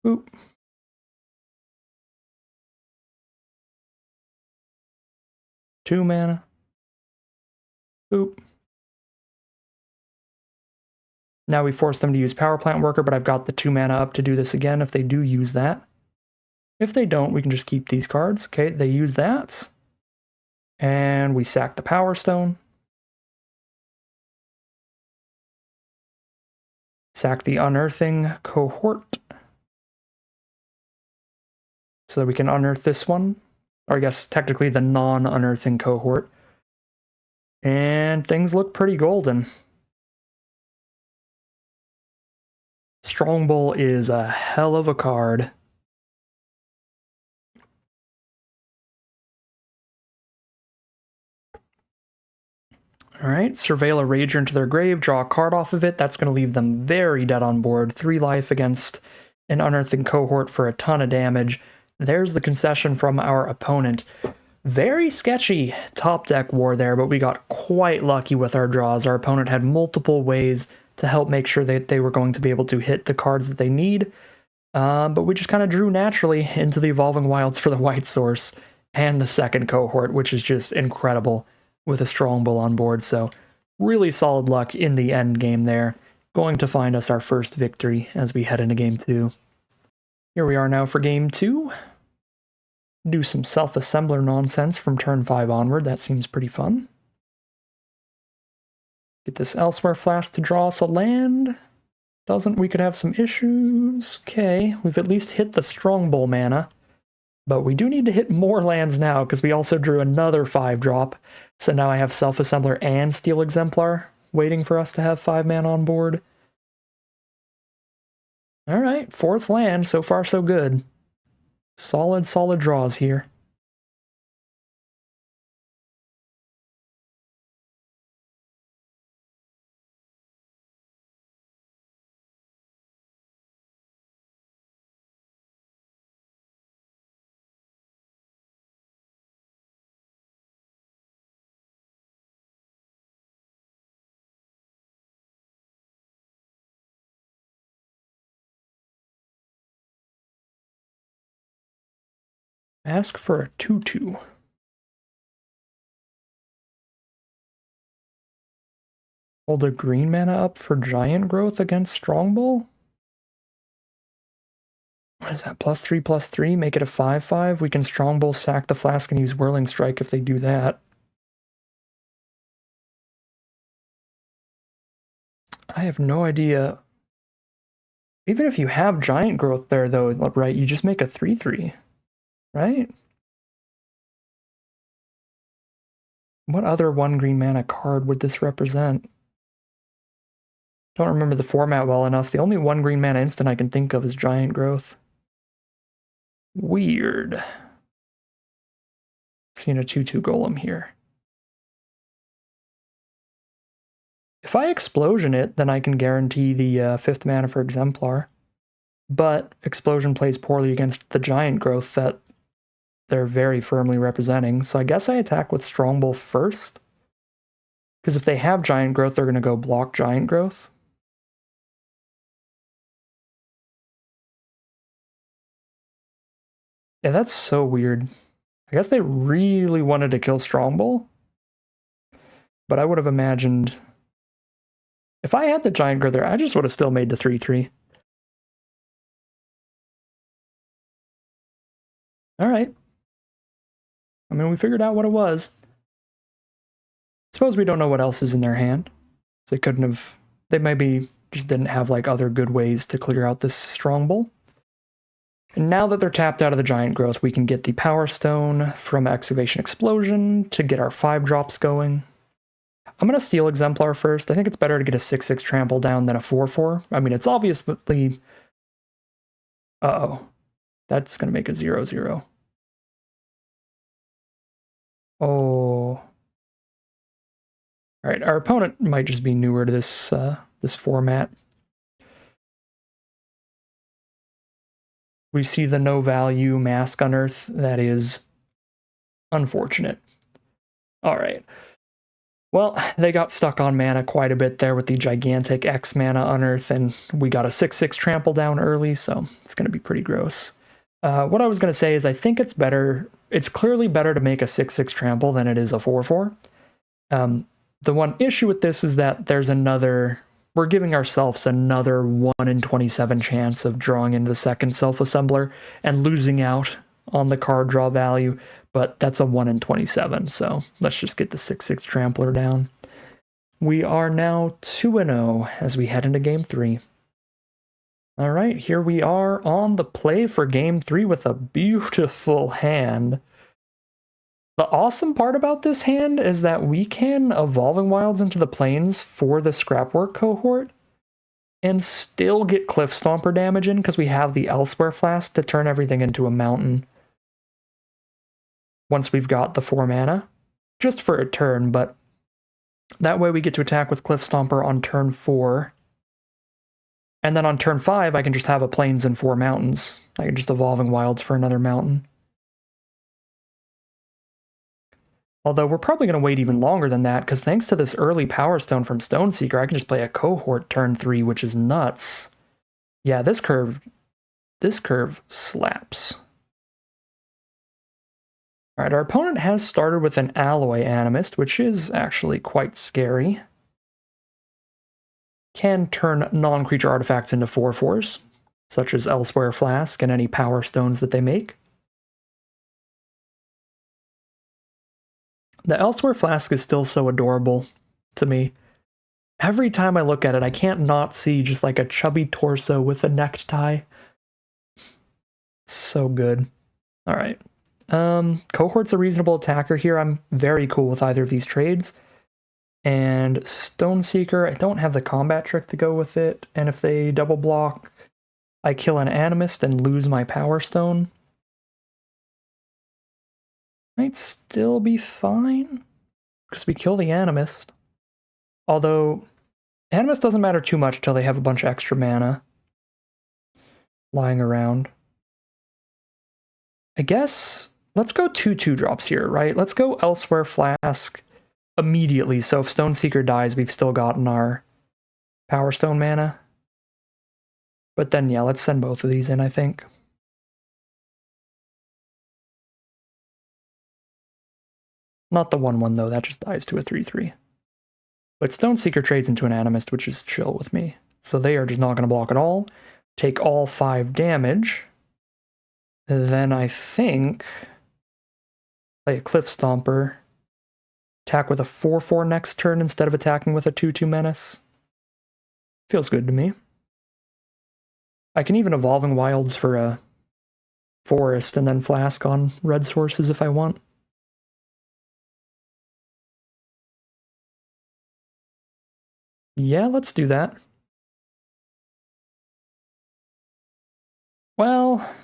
Oop. Two mana. Oop. Now we force them to use Power Plant Worker, but I've got the 2 mana up to do this again if they do use that. If they don't, we can just keep these cards. Okay, they use that. And we sack the Powerstone. Sack the Unearthing Cohort. so that we can unearth this one, or I guess technically the non-unearthing cohort. And things look pretty golden. Strongbow is a hell of a card. Alright, surveil a Rager into their grave, draw a card off of it. That's going to leave them very dead on board. 3 life against an unearthing cohort for a ton of damage. There's the concession from our opponent. Very sketchy top deck war there, but we got quite lucky with our draws. Our opponent had multiple ways to help make sure that they were going to be able to hit the cards that they need. But we just kind of drew naturally into the Evolving Wilds for the white source and the second cohort, which is just incredible with a Strongbow on board. So really solid luck in the end game there. Going to find us our first victory as we head into game 2. Here we are now for game 2. Do some self-assembler nonsense from turn 5 onward. That seems pretty fun. Get this Elsewhere Flask to draw us a land. Doesn't, we could have some issues. Okay, we've at least hit the Strongbow mana. But we do need to hit more lands now, because we also drew another 5-drop. So now I have Self-Assembler and Steel Exemplar waiting for us to have 5 mana on board. Alright, 4th land. So far, so good. Solid draws here. Ask for a 2/2. Hold a green mana up for Giant Growth against Strongbow? What is that? +3/+3? Make it a 5/5? We can Strongbow, sack the Flask, and use Whirling Strike if they do that. I have no idea. Even if you have Giant Growth there, though, right, you just make a 3/3, right? What other 1 green mana card would this represent? Don't remember the format well enough. The only 1 green mana instant I can think of is Giant Growth. Weird. Seeing a 2/2 golem here. If I Explosion it, then I can guarantee the 5th mana for Exemplar. But Explosion plays poorly against the Giant Growth that they're very firmly representing. So I guess I attack with Strongbow first. Because if they have Giant Growth, they're going to go block Giant Growth. Yeah, that's so weird. I guess they really wanted to kill Strongbow. But I would have imagined... If I had the Giant Growth there, I just would have still made the 3/3. Alright. I mean, we figured out what it was. Suppose we don't know what else is in their hand. They couldn't have... They maybe just didn't have, like, other good ways to clear out this Strongbow. And now that they're tapped out of the Giant Growth, we can get the Powerstone from Excavation Explosion to get our 5-drops going. I'm going to Steel Exemplar first. I think it's better to get a 6/6 trample down than a 4/4. I mean, it's obviously... Uh-oh. That's going to make a 0/0. Oh. Alright, our opponent might just be newer to this, this format. We see the no-value Mask Unearth. That is unfortunate. Alright. Well, they got stuck on mana quite a bit there with the gigantic X mana Unearth, and we got a 6/6 trample down early, so it's going to be pretty gross. What I was going to say is I think it's better, it's clearly better to make a 6/6 trample than it is a 4/4. The one issue with this is that there's another, we're giving ourselves another 1 in 27 chance of drawing into the second self-assembler and losing out on the card draw value, but that's a 1 in 27, so let's just get the 6/6 trampler down. We are now 2-0 as we head into game 3. All right, here we are on the play for game 3 with a beautiful hand. The awesome part about this hand is that we can Evolving Wilds into the plains for the Scrapwork cohort and still get Cliff Stomper damage in because we have the Elsewhere Flask to turn everything into a mountain once we've got the 4 mana, just for a turn, but that way we get to attack with Cliff Stomper on turn 4. And then on turn 5, I can just have a plains and 4 mountains. I can just Evolving Wilds for another mountain. Although we're probably going to wait even longer than that, because thanks to this early Powerstone from Stoneseeker, I can just play a cohort turn 3, which is nuts. Yeah, this curve slaps. Alright, our opponent has started with an Alloy Animist, which is actually quite scary. Can turn non-creature artifacts into 4/4s, such as Elsewhere Flask and any Power Stones that they make. The Elsewhere Flask is still so adorable to me. Every time I look at it, I can't not see just like a chubby torso with a necktie. It's so good. All right. Cohort's a reasonable attacker here. I'm very cool with either of these trades. And Stoneseeker, I don't have the combat trick to go with it. And if they double block, I kill an Animist and lose my Power Stone. Might still be fine, because we kill the Animist. Although, Animist doesn't matter too much until they have a bunch of extra mana lying around. I guess, let's go 2/2 drops here, right? Let's go Elsewhere Flask immediately, so if Stoneseeker dies, we've still gotten our Power Stone mana. But then, yeah, let's send both of these in, I think. Not the 1/1, though, that just dies to a 3/3. But Stoneseeker trades into an Animist, which is chill with me. So they are just not going to block at all. Take all 5 damage. Then I think play a Cliff Stomper. Attack with a 4/4 next turn instead of attacking with a 2/2 menace. Feels good to me. I can even Evolving Wilds for a forest and then Flask on red sources if I want. Yeah, let's do that. Well,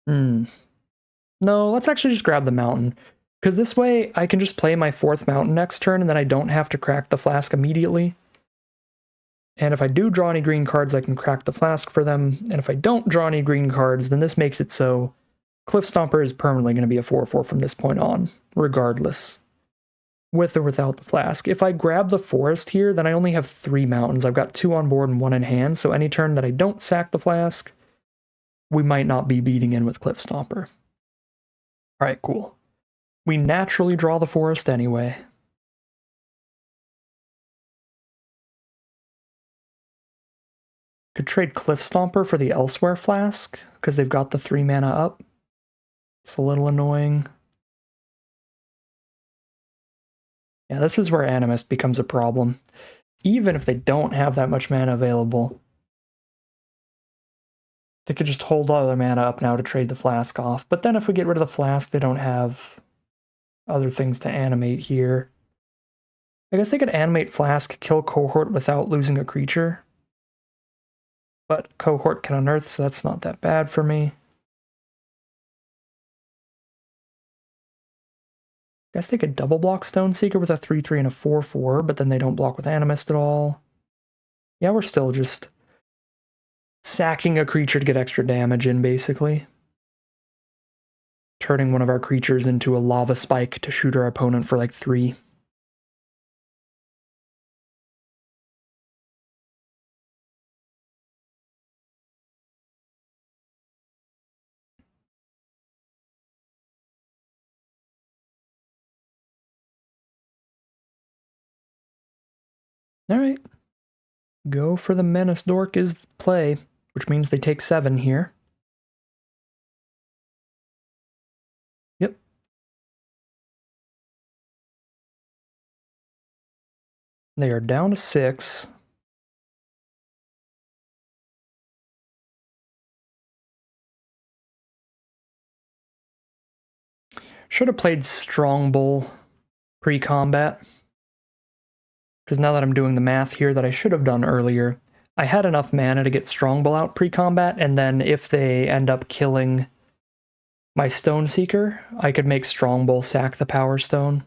no, let's actually just grab the mountain. Because this way, I can just play my 4th mountain next turn, and then I don't have to crack the Flask immediately. And if I do draw any green cards, I can crack the Flask for them. And if I don't draw any green cards, then this makes it so Cliff Stomper is permanently going to be a 4/4 from this point on, regardless. With or without the Flask. If I grab the forest here, then I only have 3 mountains. I've got 2 on board and 1 in hand, so any turn that I don't sack the Flask, we might not be beating in with Cliff Stomper. Alright, cool. We naturally draw the forest anyway. Could trade Cliff Stomper for the Elsewhere Flask, because they've got the 3 mana up. It's a little annoying. Yeah, this is where Animist becomes a problem. Even if they don't have that much mana available, they could just hold all their mana up now to trade the Flask off. But then if we get rid of the Flask, they don't have other things to animate here. I guess they could animate Flask, kill Cohort without losing a creature. But Cohort can Unearth, so that's not that bad for me. I guess they could double block Stoneseeker with a 3/3 and a 4/4, but then they don't block with Animist at all. Yeah, we're still just sacking a creature to get extra damage in, basically. Turning one of our creatures into a lava spike to shoot our opponent for like 3. Alright. Go for the Menace Dork is the play, which means they take 7 here. Yep. They are down to 6. Should have played Strongbow pre-combat. Because now that I'm doing the math here that I should have done earlier, I had enough mana to get Strongbow out pre-combat, and then if they end up killing my Stone Seeker, I could make Strongbow sack the Powerstone.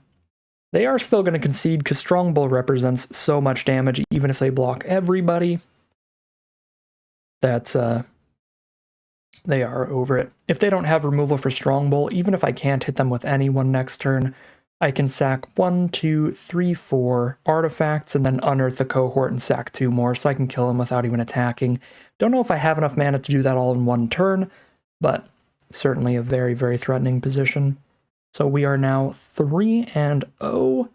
They are still going to concede because Strongbow represents so much damage, even if they block everybody. That's, they are over it. If they don't have removal for Strongbow, even if I can't hit them with anyone next turn, I can sack 1, 2, 3, 4 artifacts and then unearth the cohort and sack 2 more so I can kill them without even attacking. Don't know if I have enough mana to do that all in one turn, but certainly a very, very threatening position. So we are now 3-0,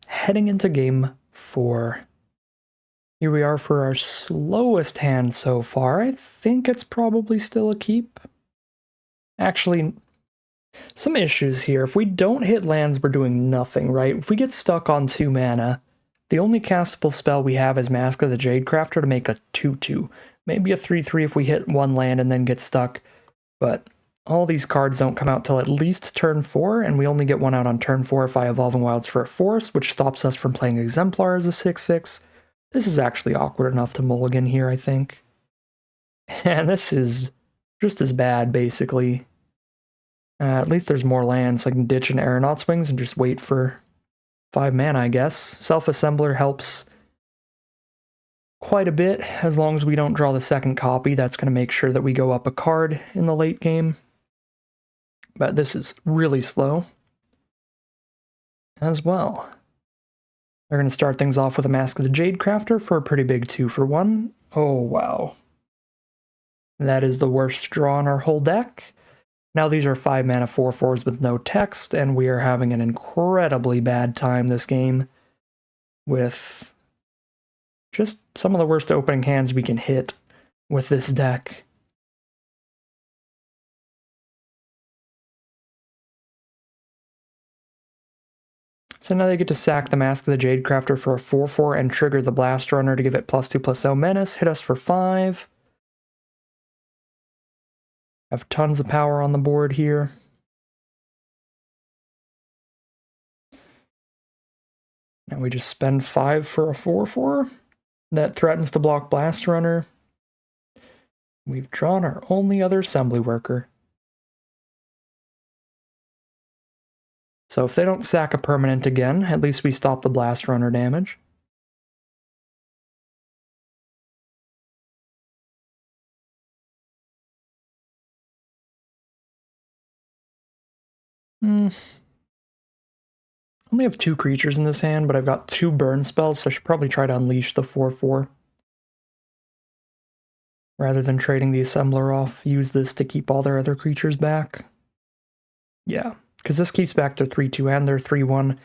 heading into game 4. Here we are for our slowest hand so far. I think it's probably still a keep. Actually, some issues here. If we don't hit lands, we're doing nothing, right? If we get stuck on 2 mana, the only castable spell we have is Mask of the Jadecrafter to make a 2/2. Maybe a 3/3 if we hit one land and then get stuck, but all these cards don't come out till at least turn 4, and we only get one out on turn 4 if I Evolving Wilds for a forest, which stops us from playing Exemplar as a 6/6. This is actually awkward enough to mulligan here, I think. And this is just as bad, basically. At least there's more lands, so I can ditch an Aeronaut's Wings and just wait for 5 mana, I guess. Self-Assembler helps quite a bit, as long as we don't draw the second copy. That's going to make sure that we go up a card in the late game. But this is really slow as well. They're going to start things off with a Mask of the Jadecrafter for a pretty big 2-for-1. Oh, wow. That is the worst draw in our whole deck. Now these are 5 mana 4/4s with no text, and we are having an incredibly bad time this game with just some of the worst opening hands we can hit with this deck. So now they get to sack the Mask of the Jadecrafter for a 4/4 and trigger the Blast Runner to give it +2/+0 menace, hit us for 5. Have tons of power on the board here. Now we just spend 5 for a 4/4 that threatens to block Blast Runner. We've drawn our only other assembly worker. So if they don't sack a permanent again, at least we stop the Blast Runner damage. Only have 2 creatures in this hand, but I've got 2 burn spells, so I should probably try to unleash the 4/4. Rather than trading the assembler off, use this to keep all their other creatures back. Yeah, because this keeps back their 3/2 and their 3/1.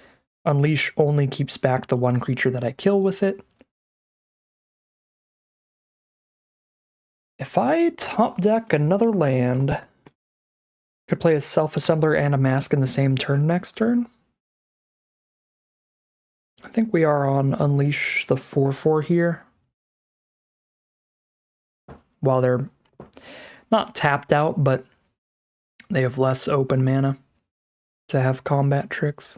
Unleash only keeps back the 1 creature that I kill with it. If I top deck another land, could play a Self-Assembler and a Mask in the same turn next turn. I think we are on Unleash the 4/4 here. While they're not tapped out, but they have less open mana to have combat tricks.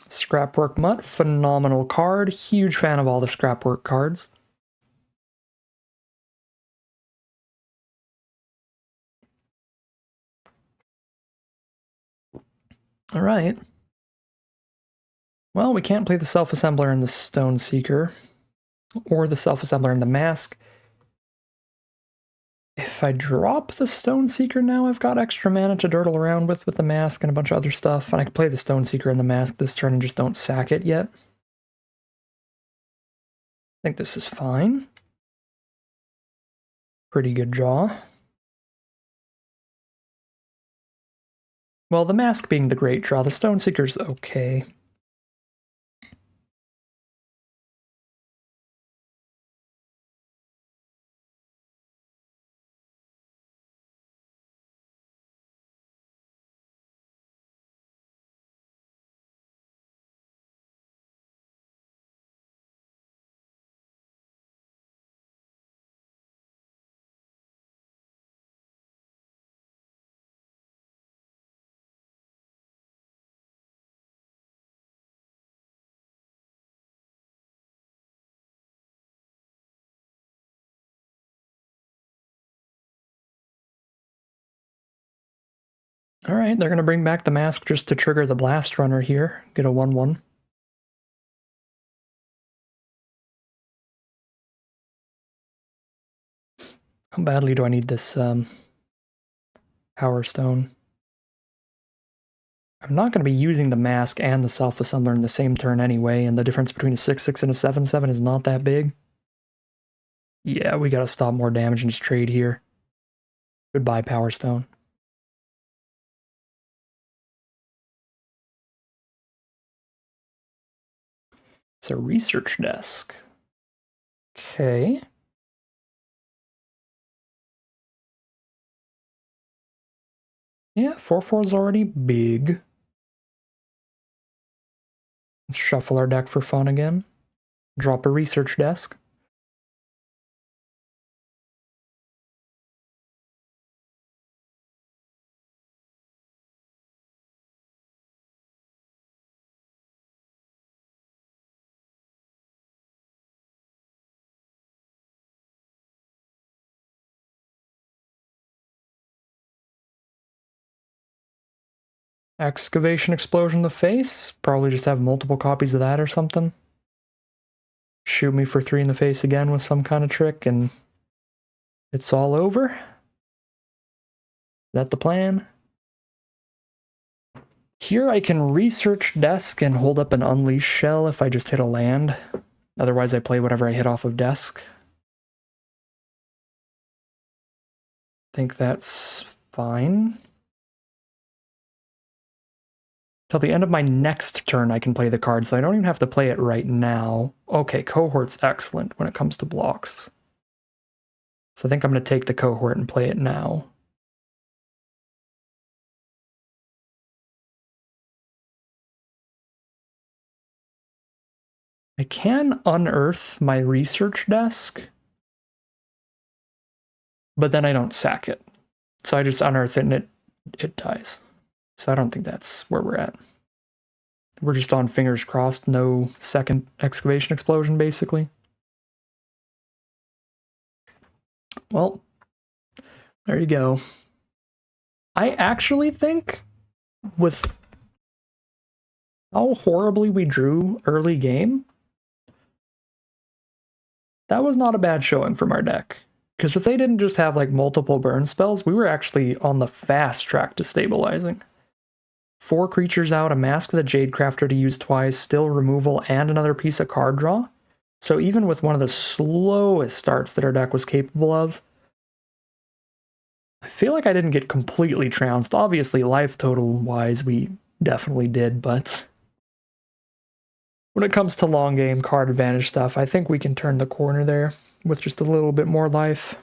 Scrapwork Mutt, phenomenal card. Huge fan of all the Scrapwork cards. Alright. Well, we can't play the Self-Assembler and the Stone Seeker, or the Self-Assembler and the Mask. If I drop the Stone Seeker now, I've got extra mana to durdle around with the Mask and a bunch of other stuff, and I can play the Stone Seeker and the Mask this turn and just don't sack it yet. I think this is fine. Pretty good draw. Well, the Mask being the great draw, the Stone Seeker's okay. Alright, they're going to bring back the mask just to trigger the blast runner here. Get a 1-1. How badly do I need this Powerstone? I'm not going to be using the mask and the self-assembler in the same turn anyway, and the difference between a 6-6 and a 7-7 is not that big. Yeah, we gotta stop more damage in his trade here. Goodbye, Powerstone. It's a research desk. Okay. Yeah, 4-4 is already big. Let's shuffle our deck for fun again. Drop a research desk. Excavation explosion in the face. Probably just have multiple copies of that or something. Shoot me for 3 in the face again with some kind of trick and it's all over. Is that the plan? Here I can research desk and hold up an unleash shell if I just hit a land. Otherwise I play whatever I hit off of desk. Think that's fine. Till the end of my next turn I can play the card, so I don't even have to play it right now. Okay, Cohort's excellent when it comes to blocks. So I think I'm going to take the Cohort and play it now. I can unearth my research desk, but then I don't sack it. So I just unearth it and it dies. So I don't think that's where we're at. We're just on fingers crossed, no second excavation explosion, basically. Well, there you go. I actually think with how horribly we drew early game, that was not a bad showing from our deck. Because if they didn't just have like multiple burn spells, we were actually on the fast track to stabilizing. 4 creatures out, a Mask of the Jadecrafter to use twice, still removal, and another piece of card draw. So even with one of the slowest starts that our deck was capable of, I feel like I didn't get completely trounced. Obviously, life total-wise, we definitely did, but when it comes to long game card advantage stuff, I think we can turn the corner there with just a little bit more life.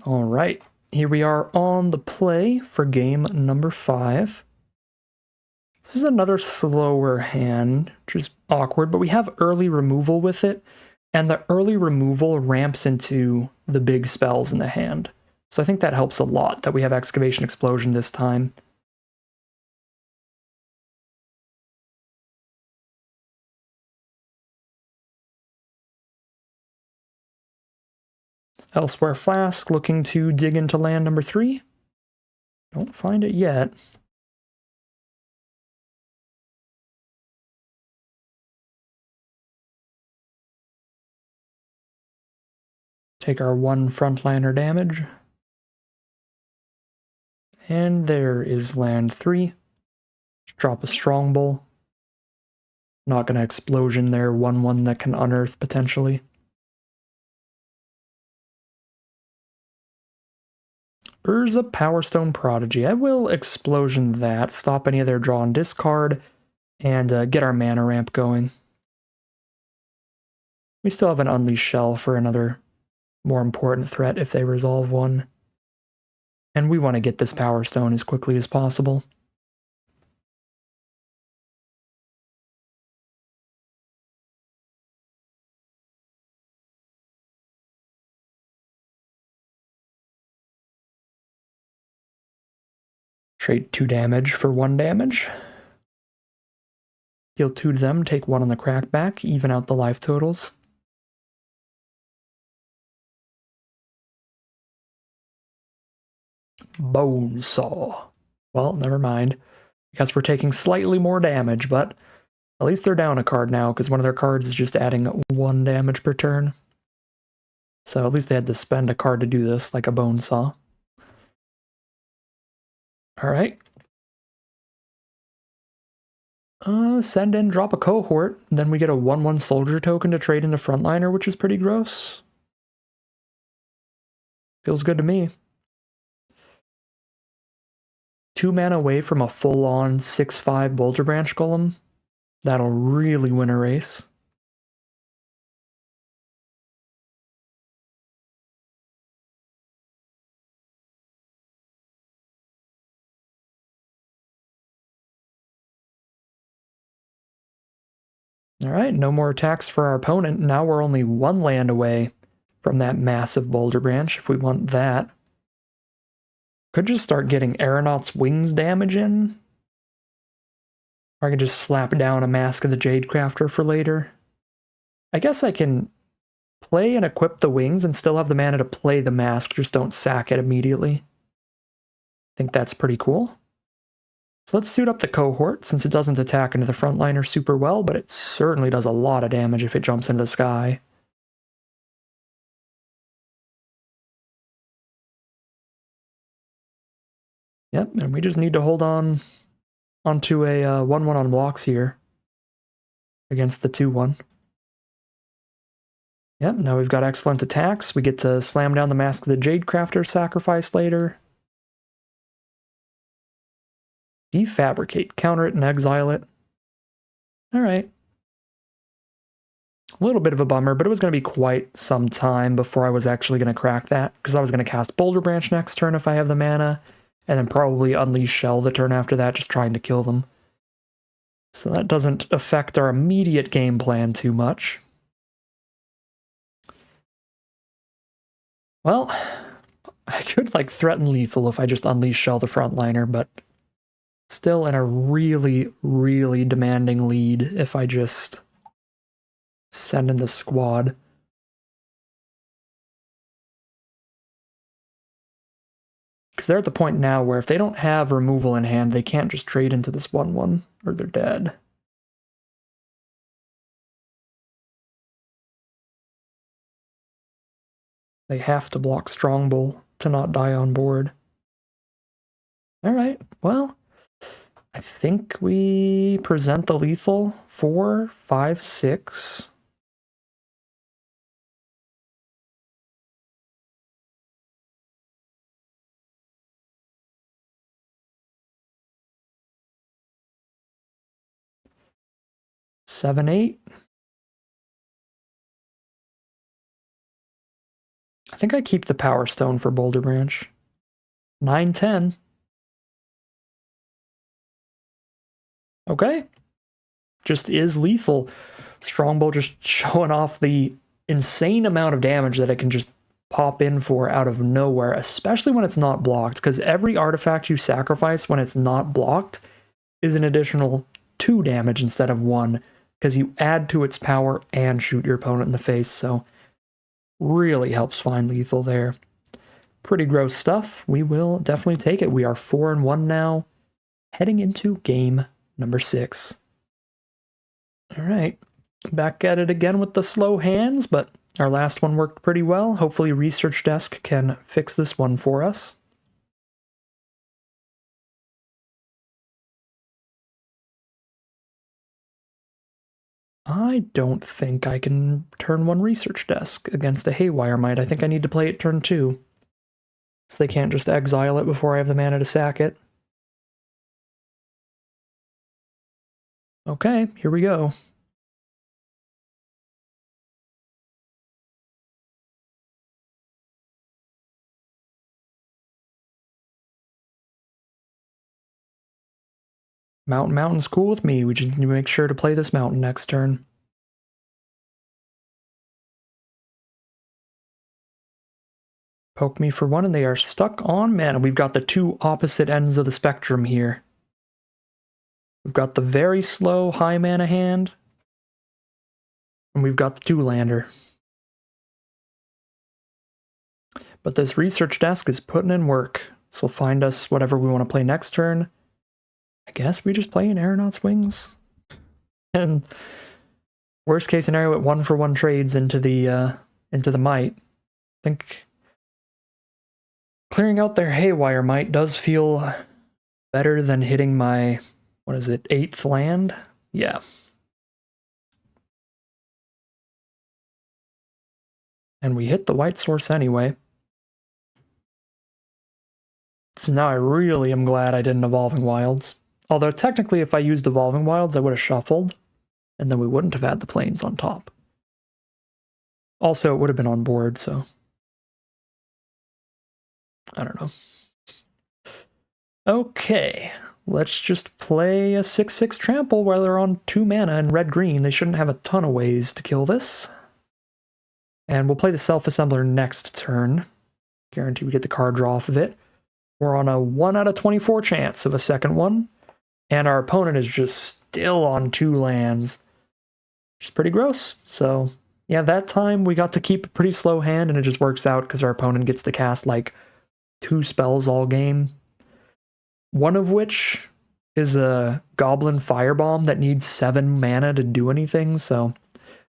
All right, here we are on the play for game number 5. This is another slower hand, which is awkward, but we have early removal with it, and the early removal ramps into the big spells in the hand. So I think that helps a lot that we have Excavation Explosion this time. Elsewhere Flask, looking to dig into land number 3. Don't find it yet. Take our 1 frontliner damage. And there is land 3. Drop a Strongbow. Not gonna explosion there, 1-1 that can unearth potentially. Urza Powerstone Prodigy. I will explosion that, stop any of their draw and discard, and get our mana ramp going. We still have an Unleash Shell for another more important threat if they resolve one. And we want to get this Powerstone as quickly as possible. Trade 2 damage for 1 damage. Deal 2 to them, take 1 on the crackback, even out the life totals. Bone Saw. Well, never mind. I guess we're taking slightly more damage, but at least they're down a card now, because one of their cards is just adding 1 damage per turn. So at least they had to spend a card to do this, like a Bone Saw. Alright. Send in, drop a cohort. Then we get a 1/1 soldier token to trade into frontliner, which is pretty gross. Feels good to me. 2 mana away from a full-on 6/5 Boulder Branch Golem. That'll really win a race. Alright, no more attacks for our opponent. Now we're only 1 land away from that massive Boulder Branch, if we want that. Could just start getting Aeronaut's Wings damage in. Or I could just slap down a Mask of the Jadecrafter for later. I guess I can play and equip the Wings and still have the mana to play the Mask, just don't sack it immediately. I think that's pretty cool. So let's suit up the cohort, since it doesn't attack into the frontliner super well, but it certainly does a lot of damage if it jumps into the sky. Yep, and we just need to hold on onto a 1/1 on blocks here against the 2/1. Yep, now we've got excellent attacks. We get to slam down the Mask of the Jadecrafter sacrifice later. Defabricate, counter it and exile it. Alright. A little bit of a bummer, but it was going to be quite some time before I was actually going to crack that, because I was going to cast Boulder Branch next turn if I have the mana, and then probably Unleash Shell the turn after that, just trying to kill them. So that doesn't affect our immediate game plan too much. Well, I could like threaten lethal if I just Unleash Shell the frontliner, but still in a really, really demanding lead if I just send in the squad. Because they're at the point now where if they don't have removal in hand, they can't just trade into this 1/1, or they're dead. They have to block Strongbow to not die on board. Alright, well, I think we present the lethal 4, 5, 6. Seven, 8. I think I keep the Powerstone for Boulder Branch. 9, 10. Okay. Just is lethal. Strongbow just showing off the insane amount of damage that it can just pop in for out of nowhere, especially when it's not blocked, because every artifact you sacrifice when it's not blocked is an additional 2 damage instead of 1, because you add to its power and shoot your opponent in the face, so really helps find lethal there. Pretty gross stuff. We will definitely take it. We are 4-1 now, heading into game number 6. All right, back at it again with the slow hands, but our last one worked pretty well. Hopefully Research Desk can fix this one for us. I don't think I can turn 1 Research Desk against a Haywire Might. I think I need to play it turn 2. So they can't just exile it before I have the mana to sack it. Okay, here we go. Mountain's cool with me. We just need to make sure to play this mountain next turn. Poke me for 1, and they are stuck on mana. We've got the 2 opposite ends of the spectrum here. We've got the very slow high mana hand, and we've got the 2-lander. But this Research Desk is putting in work. This will find us whatever we want to play next turn. I guess we just play an Aeronaut's Wings. And worst case scenario, it 1-for-1 trades into the Might. I think clearing out their Haywire Might does feel better than hitting my, what is it, 8th land? Yeah. And we hit the white source anyway. So now I really am glad I didn't Evolving Wilds. Although technically if I used Evolving Wilds, I would have shuffled, and then we wouldn't have had the planes on top. Also, it would have been on board, so I don't know. Okay, let's just play a 6/6 trample while they're on 2 mana and red-green. They shouldn't have a ton of ways to kill this. And we'll play the Self-Assembler next turn. Guarantee we get the card draw off of it. We're on a 1 out of 24 chance of a second one. And our opponent is just still on 2 lands. Which is pretty gross. So, yeah, that time we got to keep a pretty slow hand, and it just works out because our opponent gets to cast like 2 spells all game. One of which is a Goblin Firebomb that needs 7 mana to do anything, so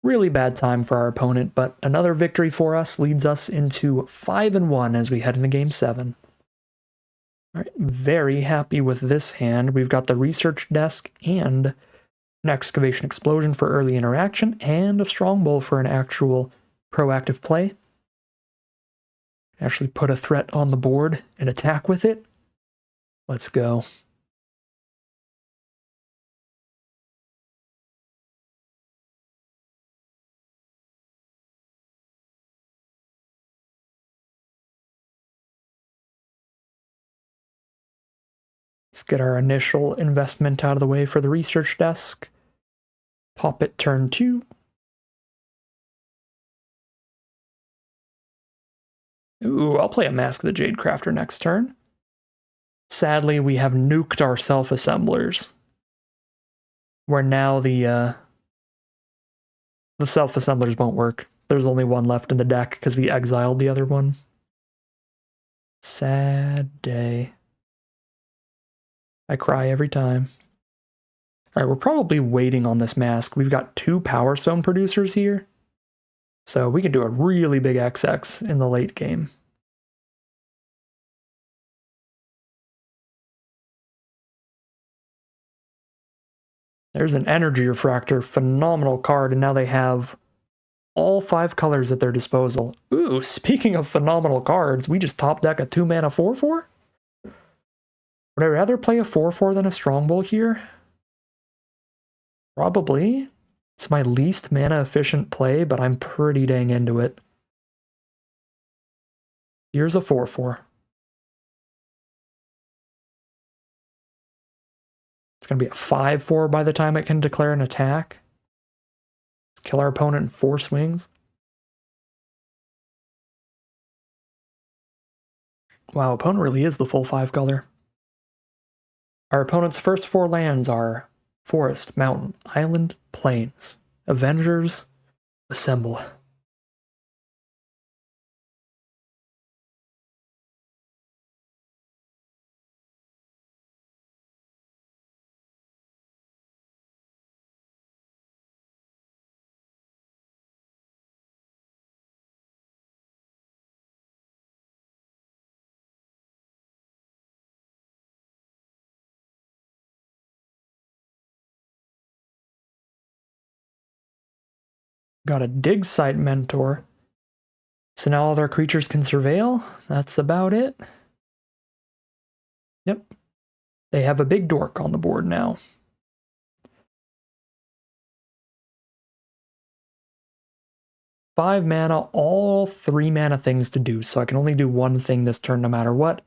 really bad time for our opponent, but another victory for us leads us into 5-1 as we head into Game 7. All right, very happy with this hand. We've got the Research Desk and an Excavation Explosion for early interaction, and a Strongbow for an actual proactive play. Actually put a threat on the board and attack with it. Let's go. Let's get our initial investment out of the way for the Research Desk. Pop it turn 2. Ooh, I'll play a Mask of the Jadecrafter next turn. Sadly, we have nuked our Self-Assemblers. Where now the Self-Assemblers won't work. There's only one left in the deck because we exiled the other one. Sad day. I cry every time. Alright, we're probably waiting on this mask. We've got 2 Powerstone producers here. So we can do a really big XX in the late game. There's an Energy Refractor, phenomenal card, and now they have all 5 colors at their disposal. Ooh, speaking of phenomenal cards, we just top deck a 2 mana 4/4? Would I rather play a 4/4 than a Strongbow here? Probably. It's my least mana efficient play, but I'm pretty dang into it. Here's a 4/4. It's going to be a 5/4 by the time it can declare an attack. Let's kill our opponent in 4 swings. Wow, opponent really is the full 5 color. Our opponent's first 4 lands are Forest, Mountain, Island, Plains. Avengers, assemble. Got a dig site mentor. So now all their creatures can surveil. That's about it. Yep. They have a big dork on the board now. Five mana, all 3 mana things to do, so I can only do one thing this turn no matter what.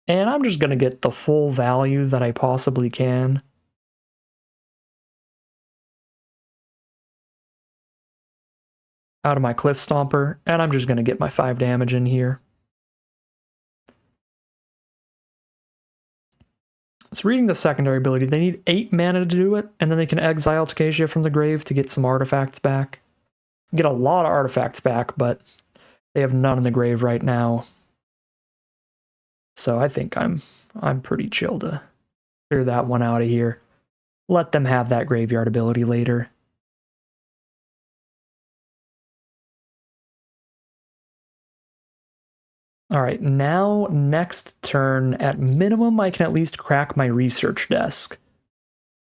And I'm just going to get the full value that I possibly can. Out of my Cliff Stomper, and I'm just going to get my 5 damage in here. So reading the secondary ability, they need 8 mana to do it, and then they can exile Takasia from the grave to get some artifacts back. Get a lot of artifacts back, but they have none in the grave right now. So I think I'm pretty chill to clear that one out of here. Let them have that graveyard ability later. All right, now next turn, at minimum, I can at least crack my research desk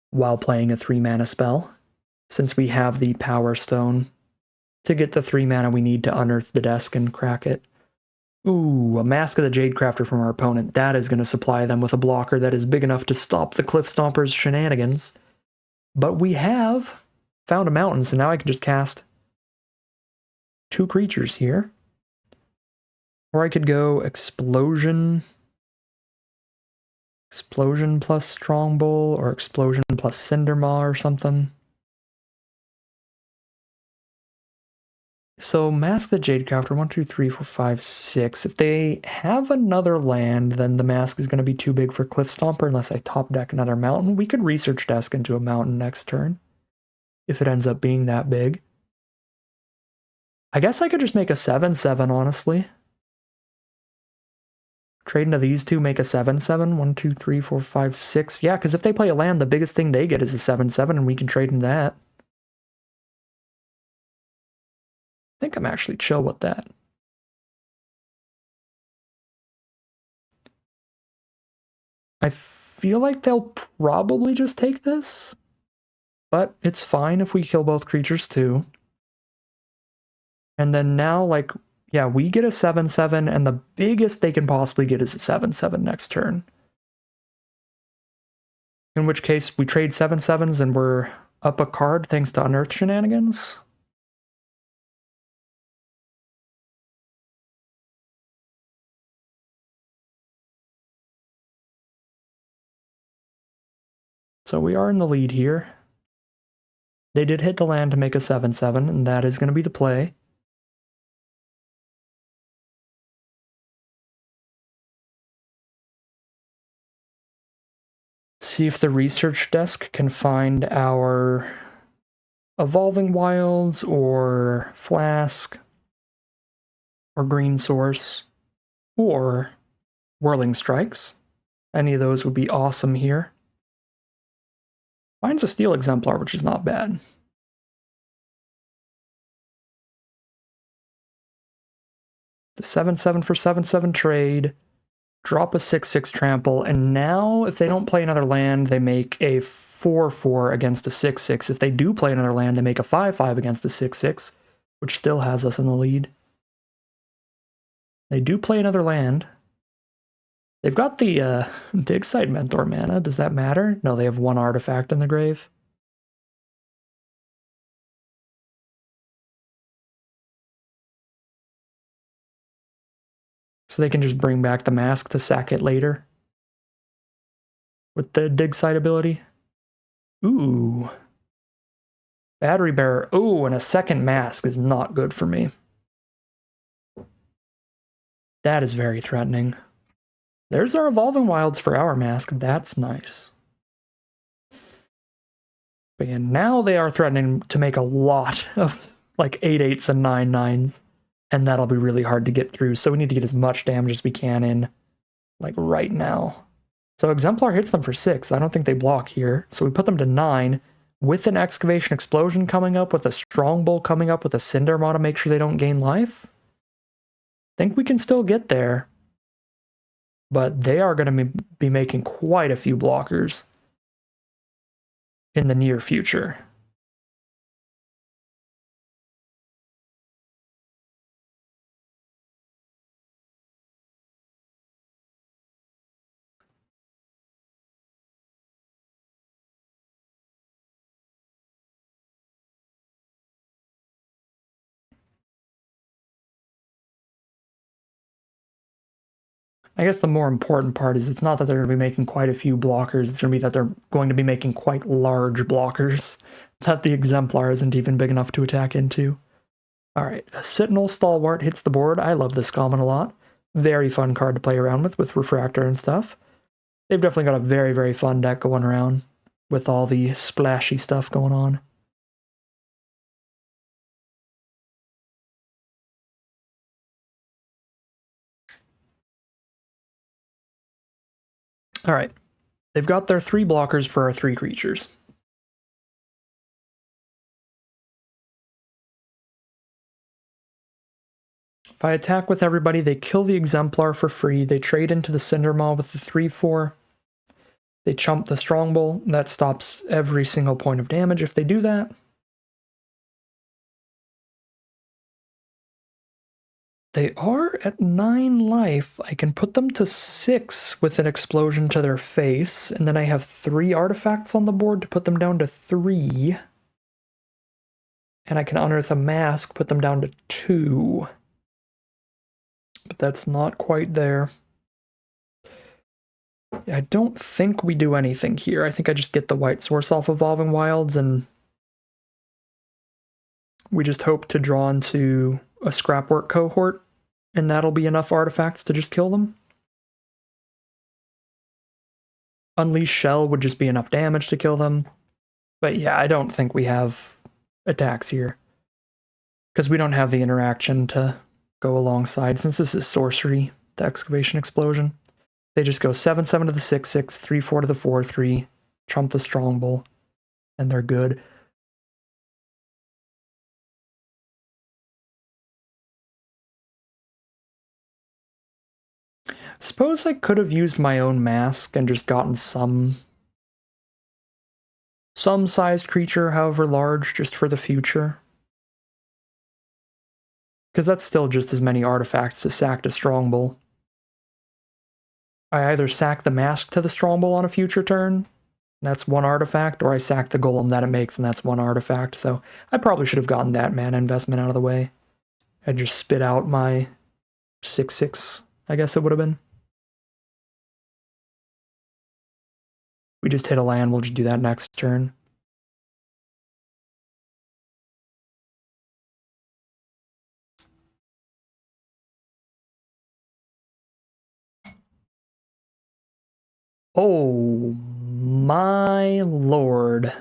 while playing a 3-mana spell, since we have the Powerstone. To get the 3 mana, we need to unearth the desk and crack it. Ooh, a Mask of the Jadecrafter from our opponent. That is going to supply them with a blocker that is big enough to stop the Cliff Stomper's shenanigans. But we have found a mountain, so now I can just cast 2 creatures here. Or I could go Explosion plus Strongbow, or Explosion plus Cindermaw or something. So Mask the Jadecrafter, 1, 2, 3, 4, 5, 6. If they have another land, then the mask is going to be too big for Cliff Stomper unless I top deck another mountain. We could research desk into a mountain next turn, if it ends up being that big. I guess I could just make a 7/7, honestly. Trade into these two, make a 7/7. 1, 2, 3, 4, 5, 6. Yeah, because if they play a land, the biggest thing they get is a 7/7, and we can trade into that. I think I'm actually chill with that. I feel like they'll probably just take this, but it's fine if we kill both creatures too. And then now, like, yeah, we get a 7/7, and the biggest they can possibly get is a 7/7 next turn. In which case, we trade 7/7s and we're up a card thanks to Unearth shenanigans. So we are in the lead here. They did hit the land to make a 7/7, and that is going to be the play. See if the research desk can find our Evolving Wilds or Flask or Green Source or Whirling Strikes. Any of those would be awesome here. Finds a Steel Exemplar, which is not bad. The 7/7 for 7/7 trade. Drop a 6/6 trample, and now if they don't play another land, they make a 4/4 against a 6/6. If they do play another land, they make a 5/5 against a 6/6, which still has us in the lead. They do play another land. They've got the Dig Site Mentor mana. Does that matter? No, they have 1 artifact in the grave. So they can just bring back the mask to sack it later with the Dig Site ability. Ooh. Battery Bearer. Ooh, and a second mask is not good for me. That is very threatening. There's our Evolving Wilds for our mask. That's nice. But yeah, now they are threatening to make a lot of like 8/8s and 9/9s, and that'll be really hard to get through. So we need to get as much damage as we can in, like, right now. So Exemplar hits them for 6. I don't think they block here. So we put them to 9 with an Excavation Explosion coming up, with a Strongbow coming up, with a Cindermaw to make sure they don't gain life. Think we can still get there, but they are going to be making quite a few blockers in the near future. I guess the more important part is it's not that they're going to be making quite a few blockers, it's going to be that they're going to be making quite large blockers that the Exemplar isn't even big enough to attack into. Alright, Sentinel Stalwart hits the board. I love this common a lot. Very fun card to play around with Refractor and stuff. They've definitely got a very, very fun deck going around with all the splashy stuff going on. Alright. They've got their 3 blockers for our 3 creatures. If I attack with everybody, they kill the Exemplar for free. They trade into the Cindermaw with the 3/4. They chump the Strongbow. That stops every single point of damage if they do that. They are at 9 life. I can put them to 6 with an explosion to their face, and then I have 3 artifacts on the board to put them down to 3. And I can unearth a mask, put them down to 2. But that's not quite there. I don't think we do anything here. I think I just get the white source off Evolving Wilds, and we just hope to draw into a Scrapwork cohort, and that'll be enough artifacts to just kill them. Unleash Shell would just be enough damage to kill them. But yeah, I don't think we have attacks here, because we don't have the interaction to go alongside. Since this is sorcery, the Excavation Explosion, they just go 7/7 to the 6/6, 3/4 to the 4/3, trump the Strongbow, and they're good. Suppose I could have used my own mask and just gotten some sized creature, however large, just for the future. Because that's still just as many artifacts to sack to Strongbow. I either sack the mask to the Strongbow on a future turn, that's 1 artifact, or I sack the golem that it makes, and that's 1 artifact. So I probably should have gotten that mana investment out of the way. I'd just spit out my 6/6, I guess it would have been. We just hit a land, we'll just do that next turn. Oh my lord.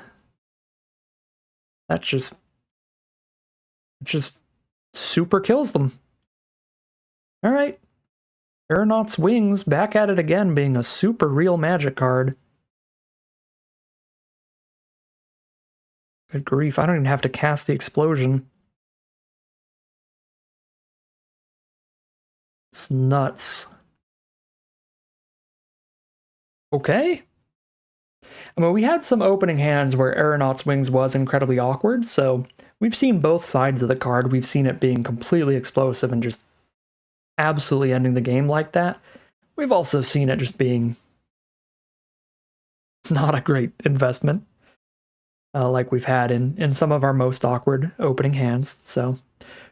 That just super kills them. Alright. Aeronaut's Wings, back at it again, being a super real magic card. Good grief, I don't even have to cast the explosion. It's nuts. Okay. I mean, we had some opening hands where Aeronaut's Wings was incredibly awkward, so we've seen both sides of the card. We've seen it being completely explosive and just absolutely ending the game like that. We've also seen it just being not a great investment, like we've had in some of our most awkward opening hands. So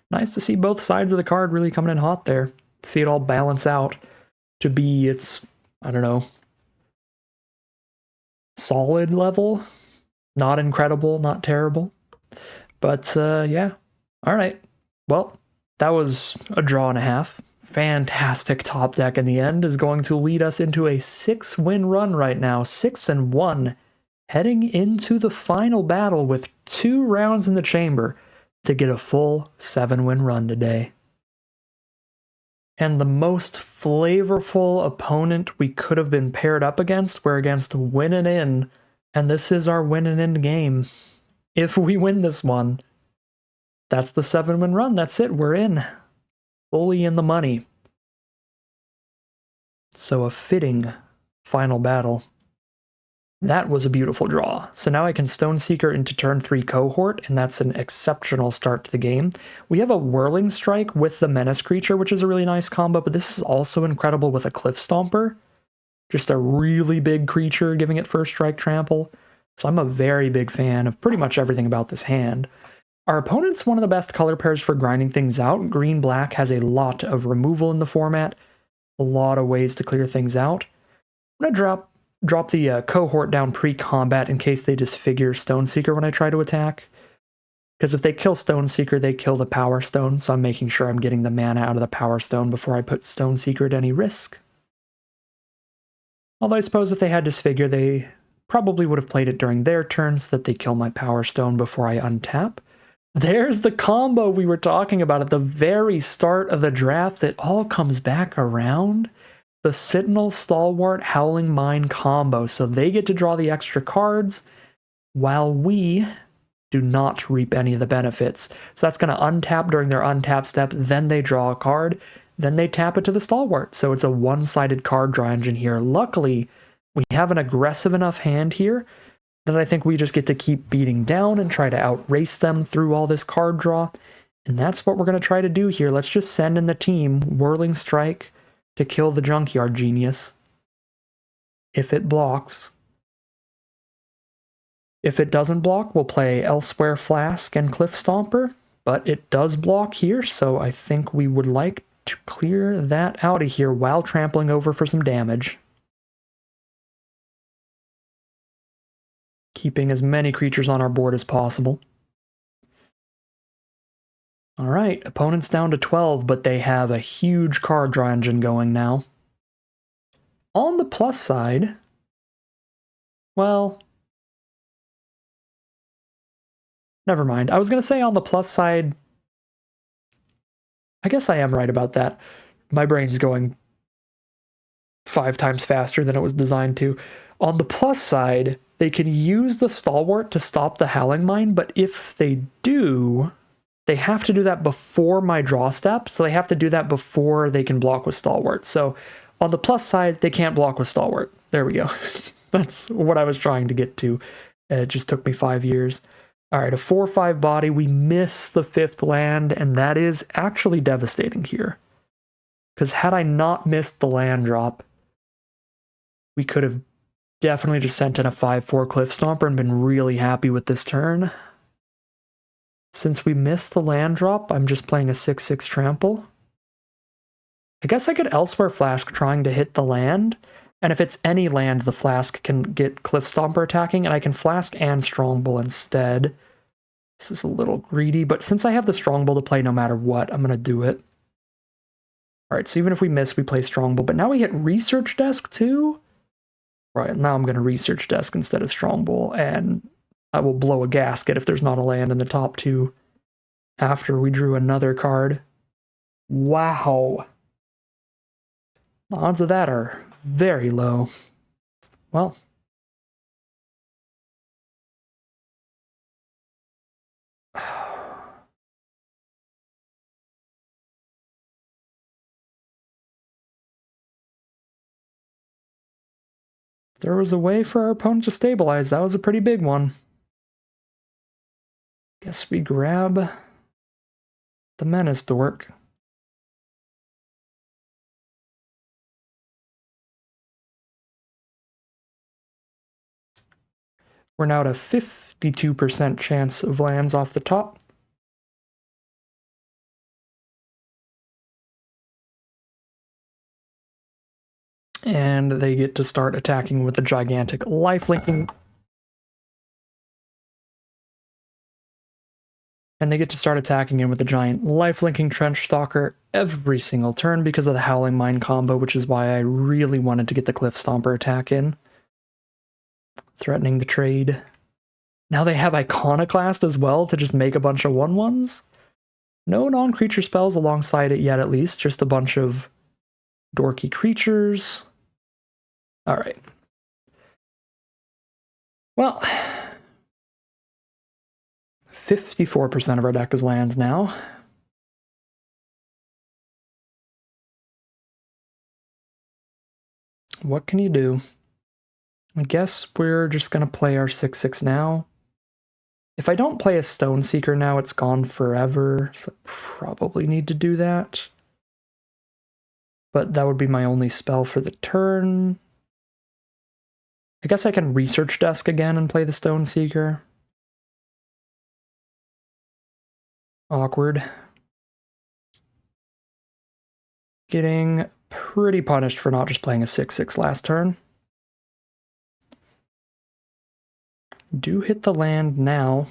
nice to see both sides of the card really coming in hot there. See it all balance out to be its, I don't know, solid level. Not incredible, not terrible. But yeah. All right. Well, that was a draw and a half. Fantastic top deck in the end is going to lead us into a 6-win run right now. 6-1, heading into the final battle with 2 rounds in the chamber to get a full 7-win run today. And the most flavorful opponent we could have been paired up against, we're against Winning In, and this is our Winning In game. If we win this one, that's the 7-win run. That's it. We're in. Fully in the money. So a fitting final battle. That was a beautiful draw. So now I can Stoneseeker into turn 3 cohort, and that's an exceptional start to the game. We have a Whirling Strike with the Menace creature, which is a really nice combo, but this is also incredible with a Cliff Stomper. Just a really big creature giving it first strike trample. So I'm a very big fan of pretty much everything about this hand. Our opponent's one of the best color pairs for grinding things out. Green-black has a lot of removal in the format, a lot of ways to clear things out. I'm going to drop the cohort down pre-combat in case they disfigure Stoneseeker when I try to attack. Because if they kill Stoneseeker, they kill the Powerstone, so I'm making sure I'm getting the mana out of the Powerstone before I put Stoneseeker at any risk. Although I suppose if they had disfigure, they probably would have played it during their turn so that they kill my Powerstone before I untap. There's the combo we were talking about at the very start of the draft. It all comes back around. the Sentinel Stalwart Howling Mine combo. So they get to draw the extra cards while we do not reap any of the benefits. So that's going to untap during their untap step, then they draw a card, then they tap it to the Stalwart. So it's a one-sided card draw engine here. Luckily, we have an aggressive enough hand here that I think we just get to keep beating down and try to outrace them through all this card draw. And that's what we're going to try to do here. Let's just send in the team Whirling Strike to kill the Junkyard Genius. If it blocks. If it doesn't block, we'll play Elsewhere Flask and Cliff Stomper. But it does block here, so I think we would like to clear that out of here while trampling over for some damage. Keeping as many creatures on our board as possible. Alright, opponent's down to 12, but they have a huge card draw engine going now. On the plus side, well, never mind. I was going to say on the plus side, I guess I am right about that. My brain's going 5 times faster than it was designed to. On the plus side, they can use the Stalwart to stop the Howling Mine, but if they do, they have to do that before my draw step, so they have to do that before they can block with Stalwart. So on the plus side, they can't block with Stalwart. There we go. That's what I was trying to get to. It just took me 5 years. All right, a 4/5 body. We miss the 5th land, and that is actually devastating here. Because had I not missed the land drop, we could have definitely just sent in a 5/4 Cliff Stomper and been really happy with this turn. Since we missed the land drop, I'm just playing a 6/6 Trample. I guess I could Elsewhere Flask trying to hit the land, and if it's any land, the Flask can get Cliff Stomper attacking, and I can Flask and Strongbow instead. This is a little greedy, but since I have the Strongbow to play no matter what, I'm going to do it. Alright, so even if we miss, we play Strongbow, but now we hit Research Desk too? Right, now I'm going to Research Desk instead of Strongbow, and I will blow a gasket if there's not a land in the top 2 after we drew another card. Wow. The odds of that are very low. Well. There was a way for our opponent to stabilize. That was a pretty big one. Guess we grab the Menace Dork. We're now at a 52% chance of lands off the top. And they get to start attacking with the gigantic lifelinking. And they get to start attacking in with the giant lifelinking Trench Stalker every single turn because of the Howling Mine combo, which is why I really wanted to get the Cliff Stomper attack in. Threatening the trade. Now they have Iconoclast as well to just make a bunch of 1/1s. No non-creature spells alongside it yet, at least. Just a bunch of dorky creatures. Alright. Well, 54% of our deck is lands now. What can you do? I guess we're just going to play our 6/6 now. If I don't play a Stone Seeker now, it's gone forever, so I probably need to do that. But that would be my only spell for the turn. I guess I can Research Desk again and play the Stone Seeker. Awkward. Getting pretty punished for not just playing a 6/6 last turn. Do hit the land now.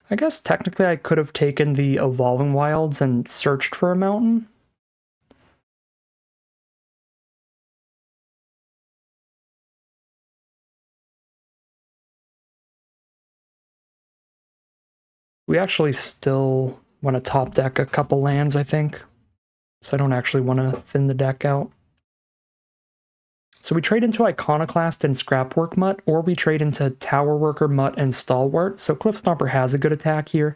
I guess technically I could have taken the Evolving Wilds and searched for a mountain. We actually still want to top deck a couple lands, I think. So I don't actually want to thin the deck out. So we trade into Iconoclast and Scrapwork Mutt, or we trade into Tower Worker Mutt and Stalwart. So Cliff Stomper has a good attack here.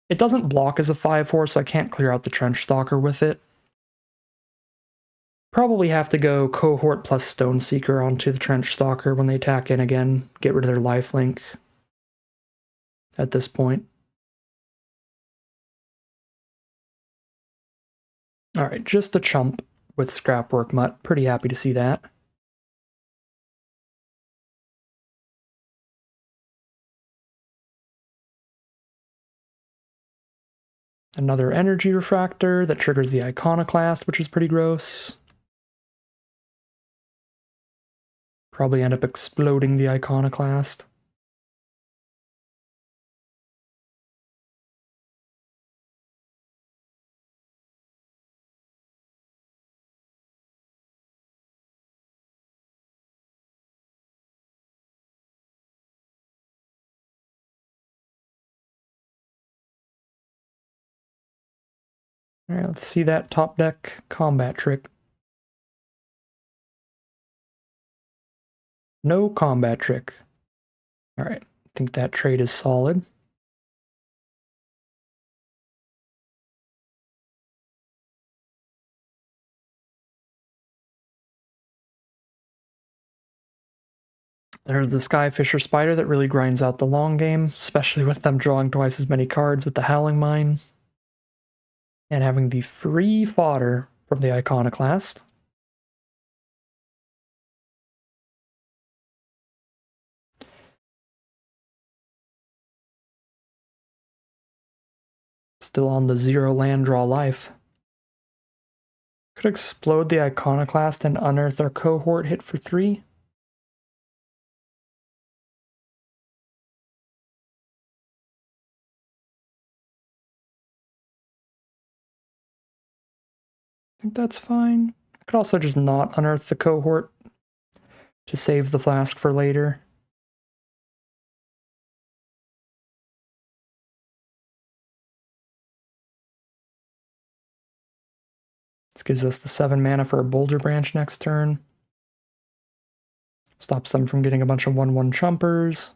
It doesn't block as a 5/4, so I can't clear out the Trench Stalker with it. Probably have to go Cohort plus Stone Seeker onto the Trench Stalker when they attack in again. Get rid of their lifelink at this point. Alright, just a chump with Scrapwork Mutt. Pretty happy to see that. Another Energy Refractor that triggers the Iconoclast, which is pretty gross. Probably end up exploding the Iconoclast. Alright, let's see that top deck combat trick. No combat trick. Alright, I think that trade is solid. There's the Skyfisher Spider that really grinds out the long game, especially with them drawing twice as many cards with the Howling Mine. And having the free fodder from the Iconoclast. Still on the 0 land draw life. Could explode the Iconoclast and unearth our cohort hit for 3. I think that's fine. I could also just not unearth the cohort to save the flask for later. This gives us the 7 mana for a Boulder Branch next turn. Stops them from getting a bunch of 1/1 chumpers.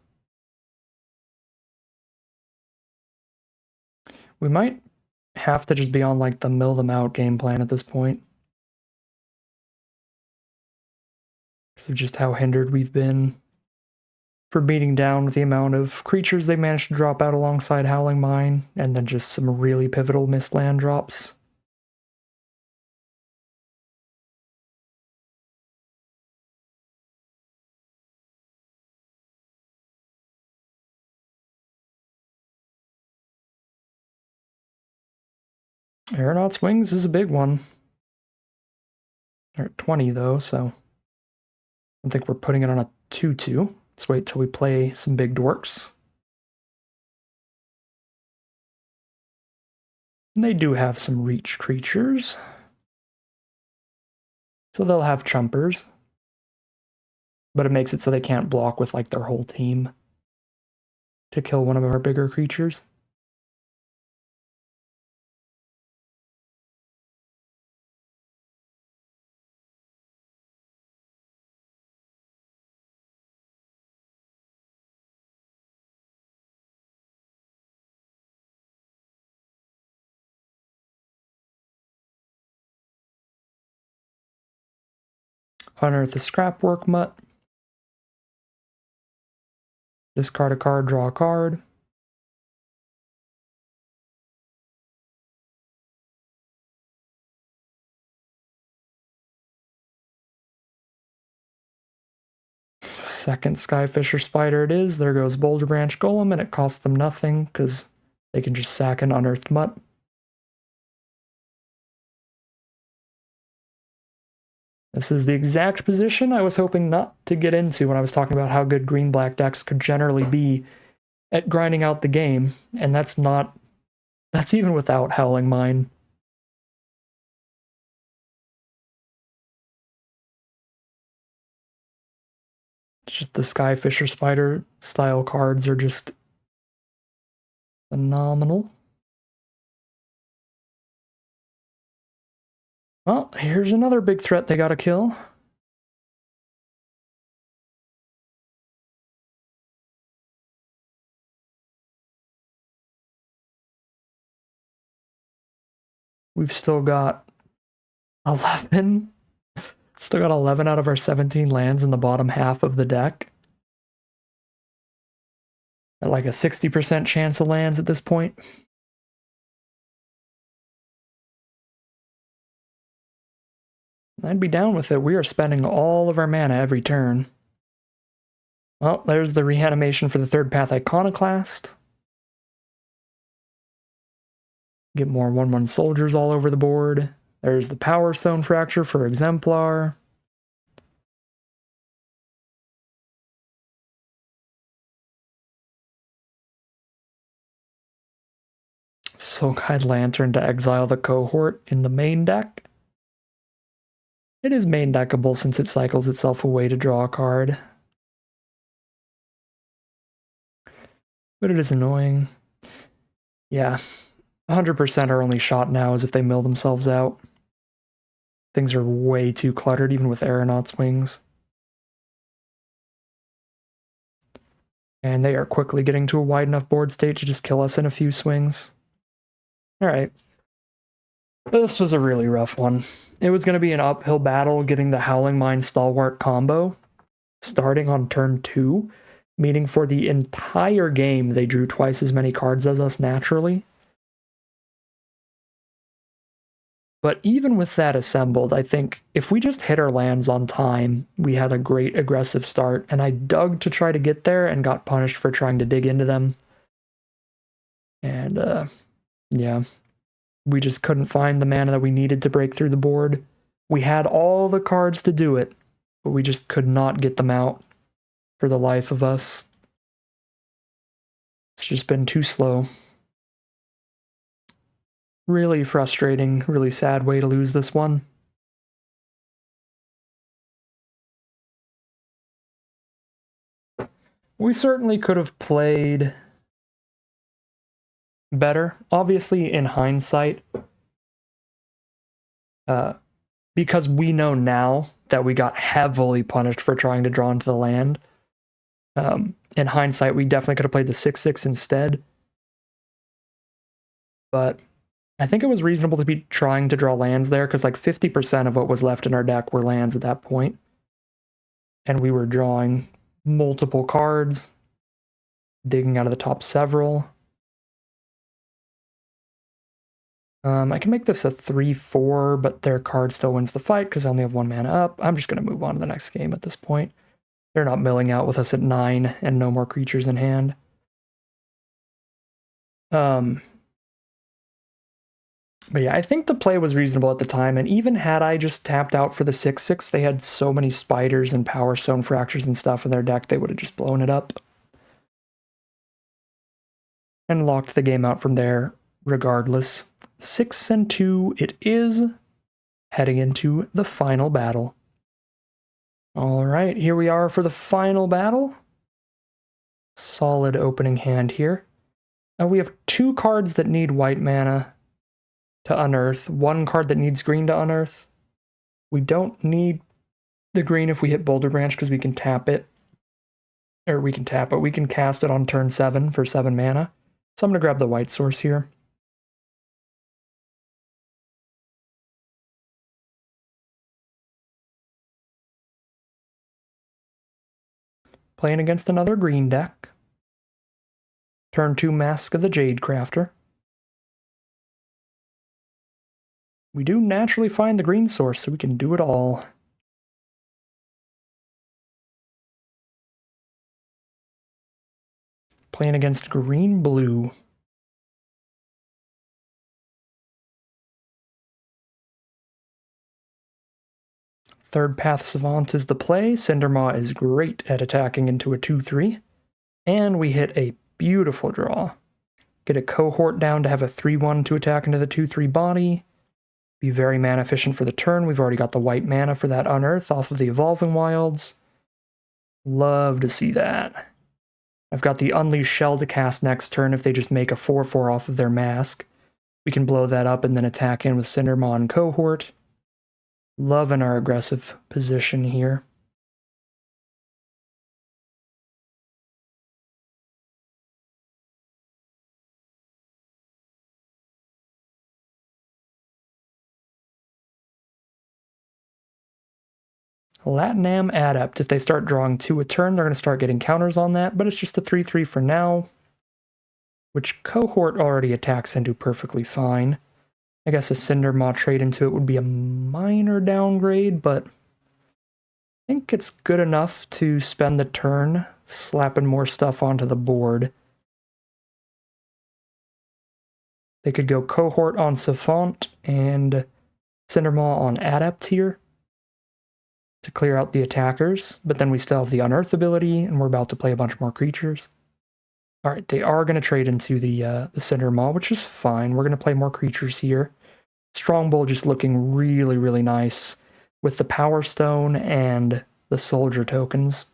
We might have to just be on like the mill them out game plan at this point. Because of just how hindered we've been for beating down the amount of creatures they managed to drop out alongside Howling Mine, and then just some really pivotal missed land drops. Aeronaut's Wings is a big one. They're at 20 though, so I think we're putting it on a 2/2. Let's wait till we play some big dorks. And they do have some reach creatures. So they'll have chumpers. But it makes it so they can't block with like their whole team to kill one of our bigger creatures. Unearth the Scrapwork Mutt. Discard a card, draw a card. Second Skyfisher Spider it is. There goes Boulder Branch Golem, and it costs them nothing because they can just sack an Unearthed Mutt. This is the exact position I was hoping not to get into when I was talking about how good green-black decks could generally be at grinding out the game, and that's even without Howling Mine. It's just the Skyfisher Spider style cards are just Phenomenal. Well, here's another big threat they gotta kill. We've still got 11. Still got 11 out of our 17 lands in the bottom half of the deck. At like a 60% chance of lands at this point. I'd be down with it. We are spending all of our mana every turn. Well, there's the reanimation for the third path Iconoclast. Get more 1/1 soldiers all over the board. There's the Powerstone Fracture for Exemplar. Soul-Guide Lantern to exile the cohort in the main deck. It is main deckable since it cycles itself away to draw a card. But it is annoying. Yeah, 100% our only shot now is if they mill themselves out. Things are way too cluttered, even with Aeronaut's Wings. And they are quickly getting to a wide enough board state to just kill us in a few swings. Alright. This was a really rough one. It was going to be an uphill battle getting the Howling Mine Stalwart combo starting on turn 2, meaning for the entire game they drew twice as many cards as us naturally. But even with that assembled, I think if we just hit our lands on time, we had a great aggressive start, and I dug to try to get there and got punished for trying to dig into them. And, yeah. We just couldn't find the mana that we needed to break through the board. We had all the cards to do it, but we just could not get them out for the life of us. It's just been too slow. Really frustrating, really sad way to lose this one. We certainly could have played better. Obviously, in hindsight, because we know now that we got heavily punished for trying to draw into the land. In hindsight, we definitely could have played the 6/6 instead. But I think it was reasonable to be trying to draw lands there, because like 50% of what was left in our deck were lands at that point. And we were drawing multiple cards, digging out of the top several. I can make this a 3/4, but their card still wins the fight because I only have 1 mana up. I'm just going to move on to the next game at this point. They're not milling out with us at 9 and no more creatures in hand. But yeah, I think the play was reasonable at the time, and even had I just tapped out for the 6/6, they had so many spiders and Powerstone Fractures and stuff in their deck, they would have just blown it up. And locked the game out from there regardless. 6-2 it is, heading into the final battle. Alright, here we are for the final battle. Solid opening hand here. Now we have 2 cards that need white mana to unearth, 1 card that needs green to unearth. We don't need the green if we hit Boulder Branch because we can tap it. Or we can tap it, we can cast it on turn 7 for 7 mana. So I'm going to grab the white source here. Playing against another green deck. Turn 2 Mask of the Jade Crafter. We do naturally find the green source, so we can do it all. Playing against green-blue. Third Path Savant is the play. Cindermaw is great at attacking into a 2/3. And we hit a beautiful draw. Get a cohort down to have a 3/1 to attack into the 2/3 body. Be very mana efficient for the turn. We've already got the white mana for that Unearth off of the Evolving Wilds. Love to see that. I've got the Unleash Shell to cast next turn if they just make a 4/4 off of their mask. We can blow that up and then attack in with Cindermaw and Cohort. Loving our aggressive position here. Latinam Adept. If they start drawing 2 a turn, they're going to start getting counters on that, but it's just a 3/3 for now, which Cohort already attacks into perfectly fine. I guess a Cindermaw trade into it would be a minor downgrade, but I think it's good enough to spend the turn slapping more stuff onto the board. They could go Cohort on Savant and Cindermaw on Adept here to clear out the attackers, but then we still have the Unearth ability, and we're about to play a bunch more creatures. Alright, they are going to trade into the Cindermaw, which is fine. We're going to play more creatures here. Strongbow just looking really, really nice with the Powerstone and the Soldier tokens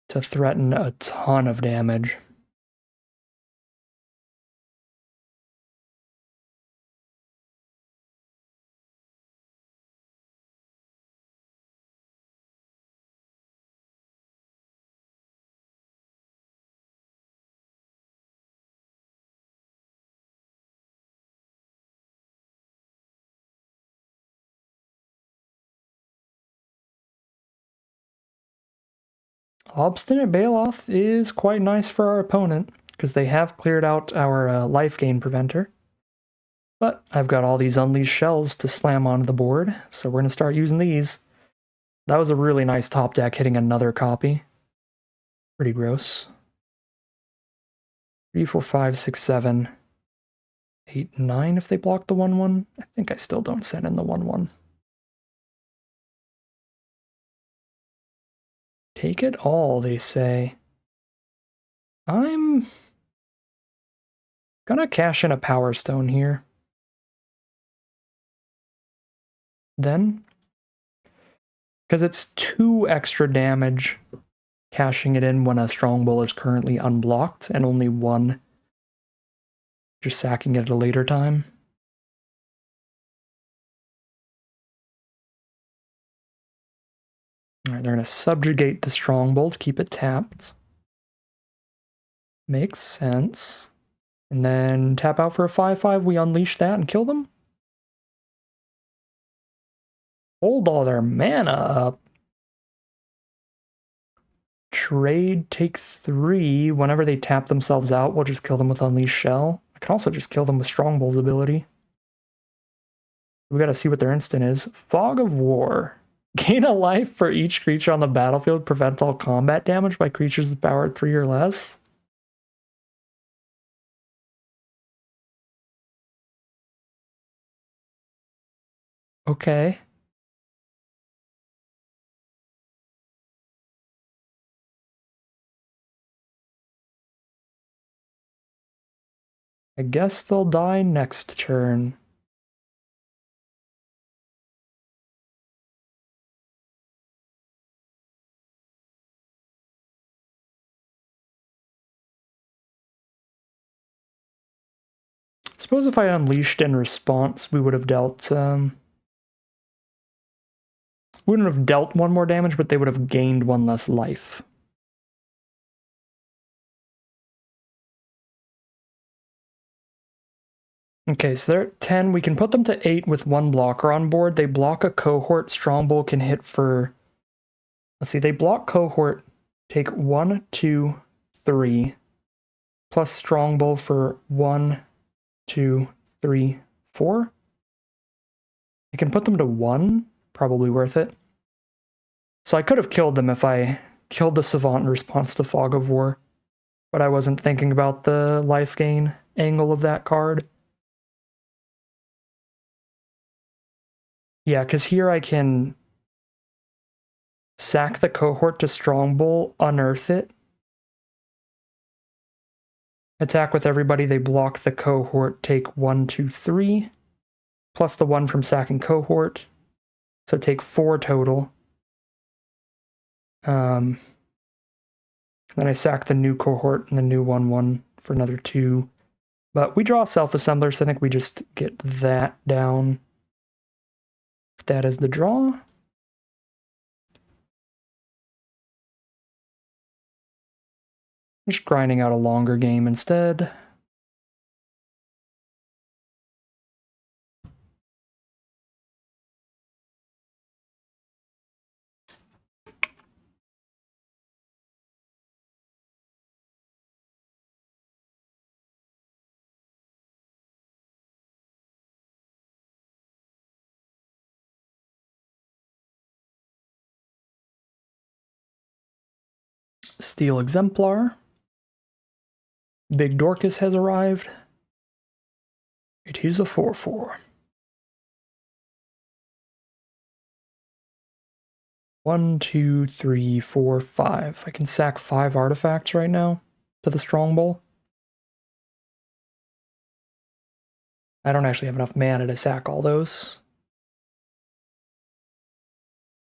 to threaten a ton of damage. Obstinate Baloth is quite nice for our opponent, because they have cleared out our life gain preventer. But I've got all these Unleashed Shells to slam onto the board, so we're going to start using these. That was a really nice top deck hitting another copy. Pretty gross. 3, 4, 5, 6, 7, 8, 9 if they block the 1/1. I think I still don't send in the 1/1. Take it all, they say. I'm gonna cash in a Powerstone here. Then, because it's 2 extra damage cashing it in when a Strongbow is currently unblocked, and only 1 just sacking it at a later time. Alright, they're going to subjugate the Strongbow to keep it tapped. Makes sense. And then tap out for a 5/5, we unleash that and kill them? Hold all their mana up. Trade, take 3. Whenever they tap themselves out, we'll just kill them with Unleashed Shell. I can also just kill them with Strongbow's ability. We gotta see what their instant is. Fog of War. Gain a life for each creature on the battlefield. Prevent all combat damage by creatures with power 3 or less. Okay. I guess they'll die next turn. Suppose if I unleashed in response, we would have dealt... wouldn't have dealt 1 more damage, but they would have gained 1 less life. Okay, so they're at 10. We can put them to 8 with 1 blocker on board. They block a Cohort. Strongbow can hit for... Let's see, they block Cohort. Take 1, 2, 3. Plus Strongbow for 1, 2, 3, 4. I can put them to 1. Probably worth it. So I could have killed them if I killed the Savant in response to Fog of War. But I wasn't thinking about the life gain angle of that card. Yeah, because here I can sack the Cohort to Strongbow, unearth it. Attack with everybody, they block the Cohort, take 1, 2, 3. Plus the 1 from sacking Cohort. So take 4 total. Then I sack the new cohort and the new 1/1 for another 2. But we draw self-assemblers, so I think we just get that down. That is the draw. Just grinding out a longer game instead. Steel Exemplar. Big Dorcas has arrived. It is a 4/4. 1, 2, 3, 4, 5. I can sack 5 artifacts right now to the Strongbow. I don't actually have enough mana to sack all those.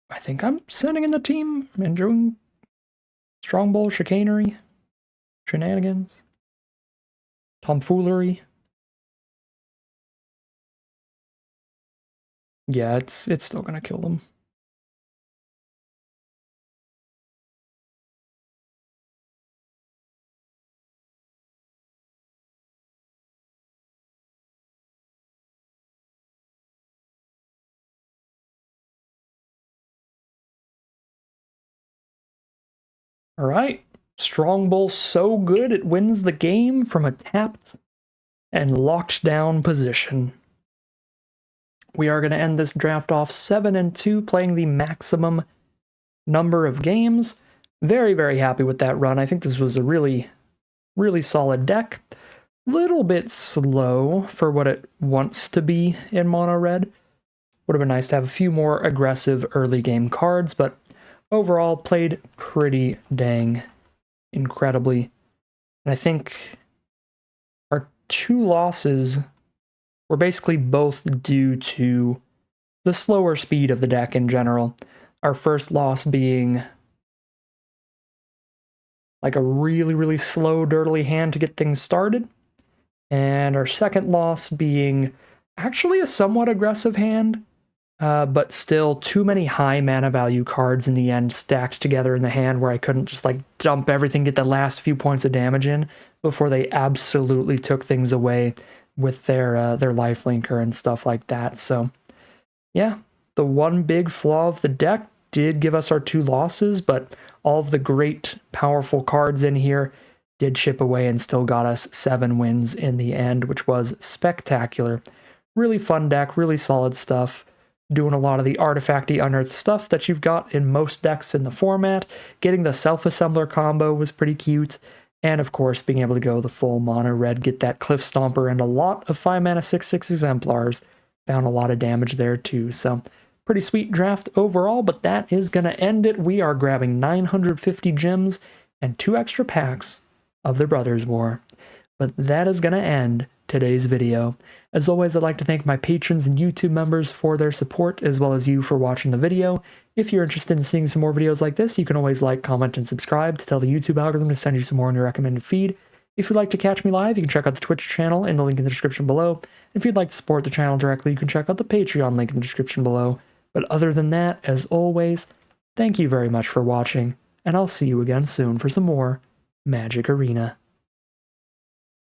I think I'm sending in the team and doing Strongbow chicanery, shenanigans, tomfoolery. Yeah, it's still gonna kill them. All right, Strongbow so good it wins the game from a tapped and locked down position. We are going to end this draft off 7-2, playing the maximum number of games. Very, very happy with that run. I think this was a really, really solid deck. Little bit slow for what it wants to be in mono red. Would have been nice to have a few more aggressive early game cards, but overall played pretty dang incredibly. And I think our 2 losses were basically both due to the slower speed of the deck in general. Our first loss being like a really, really slow, dirtily hand to get things started. And our second loss being actually a somewhat aggressive hand, but still too many high mana value cards in the end stacked together in the hand where I couldn't just like dump everything, get the last few points of damage in before they absolutely took things away with their lifelinker and stuff like that. So yeah, the one big flaw of the deck did give us our 2 losses, but all of the great powerful cards in here did chip away and still got us 7 wins in the end, which was spectacular. Really fun deck, really solid stuff. Doing a lot of the artifacty Unearth stuff that you've got in most decks in the format. Getting the self-assembler combo was pretty cute. And of course, being able to go the full mono red, get that Cliff Stomper and a lot of 5 mana 6/6 exemplars. Found a lot of damage there too. So pretty sweet draft overall, but that is going to end it. We are grabbing 950 gems and 2 extra packs of the Brothers War. But that is going to end today's video. As always, I'd like to thank my patrons and YouTube members for their support, as well as you for watching the video. If you're interested in seeing some more videos like this, you can always like, comment, and subscribe to tell the YouTube algorithm to send you some more in your recommended feed. If you'd like to catch me live, you can check out the Twitch channel in the link in the description below. If you'd like to support the channel directly, you can check out the Patreon link in the description below. But other than that, as always, thank you very much for watching, and I'll see you again soon for some more Magic Arena.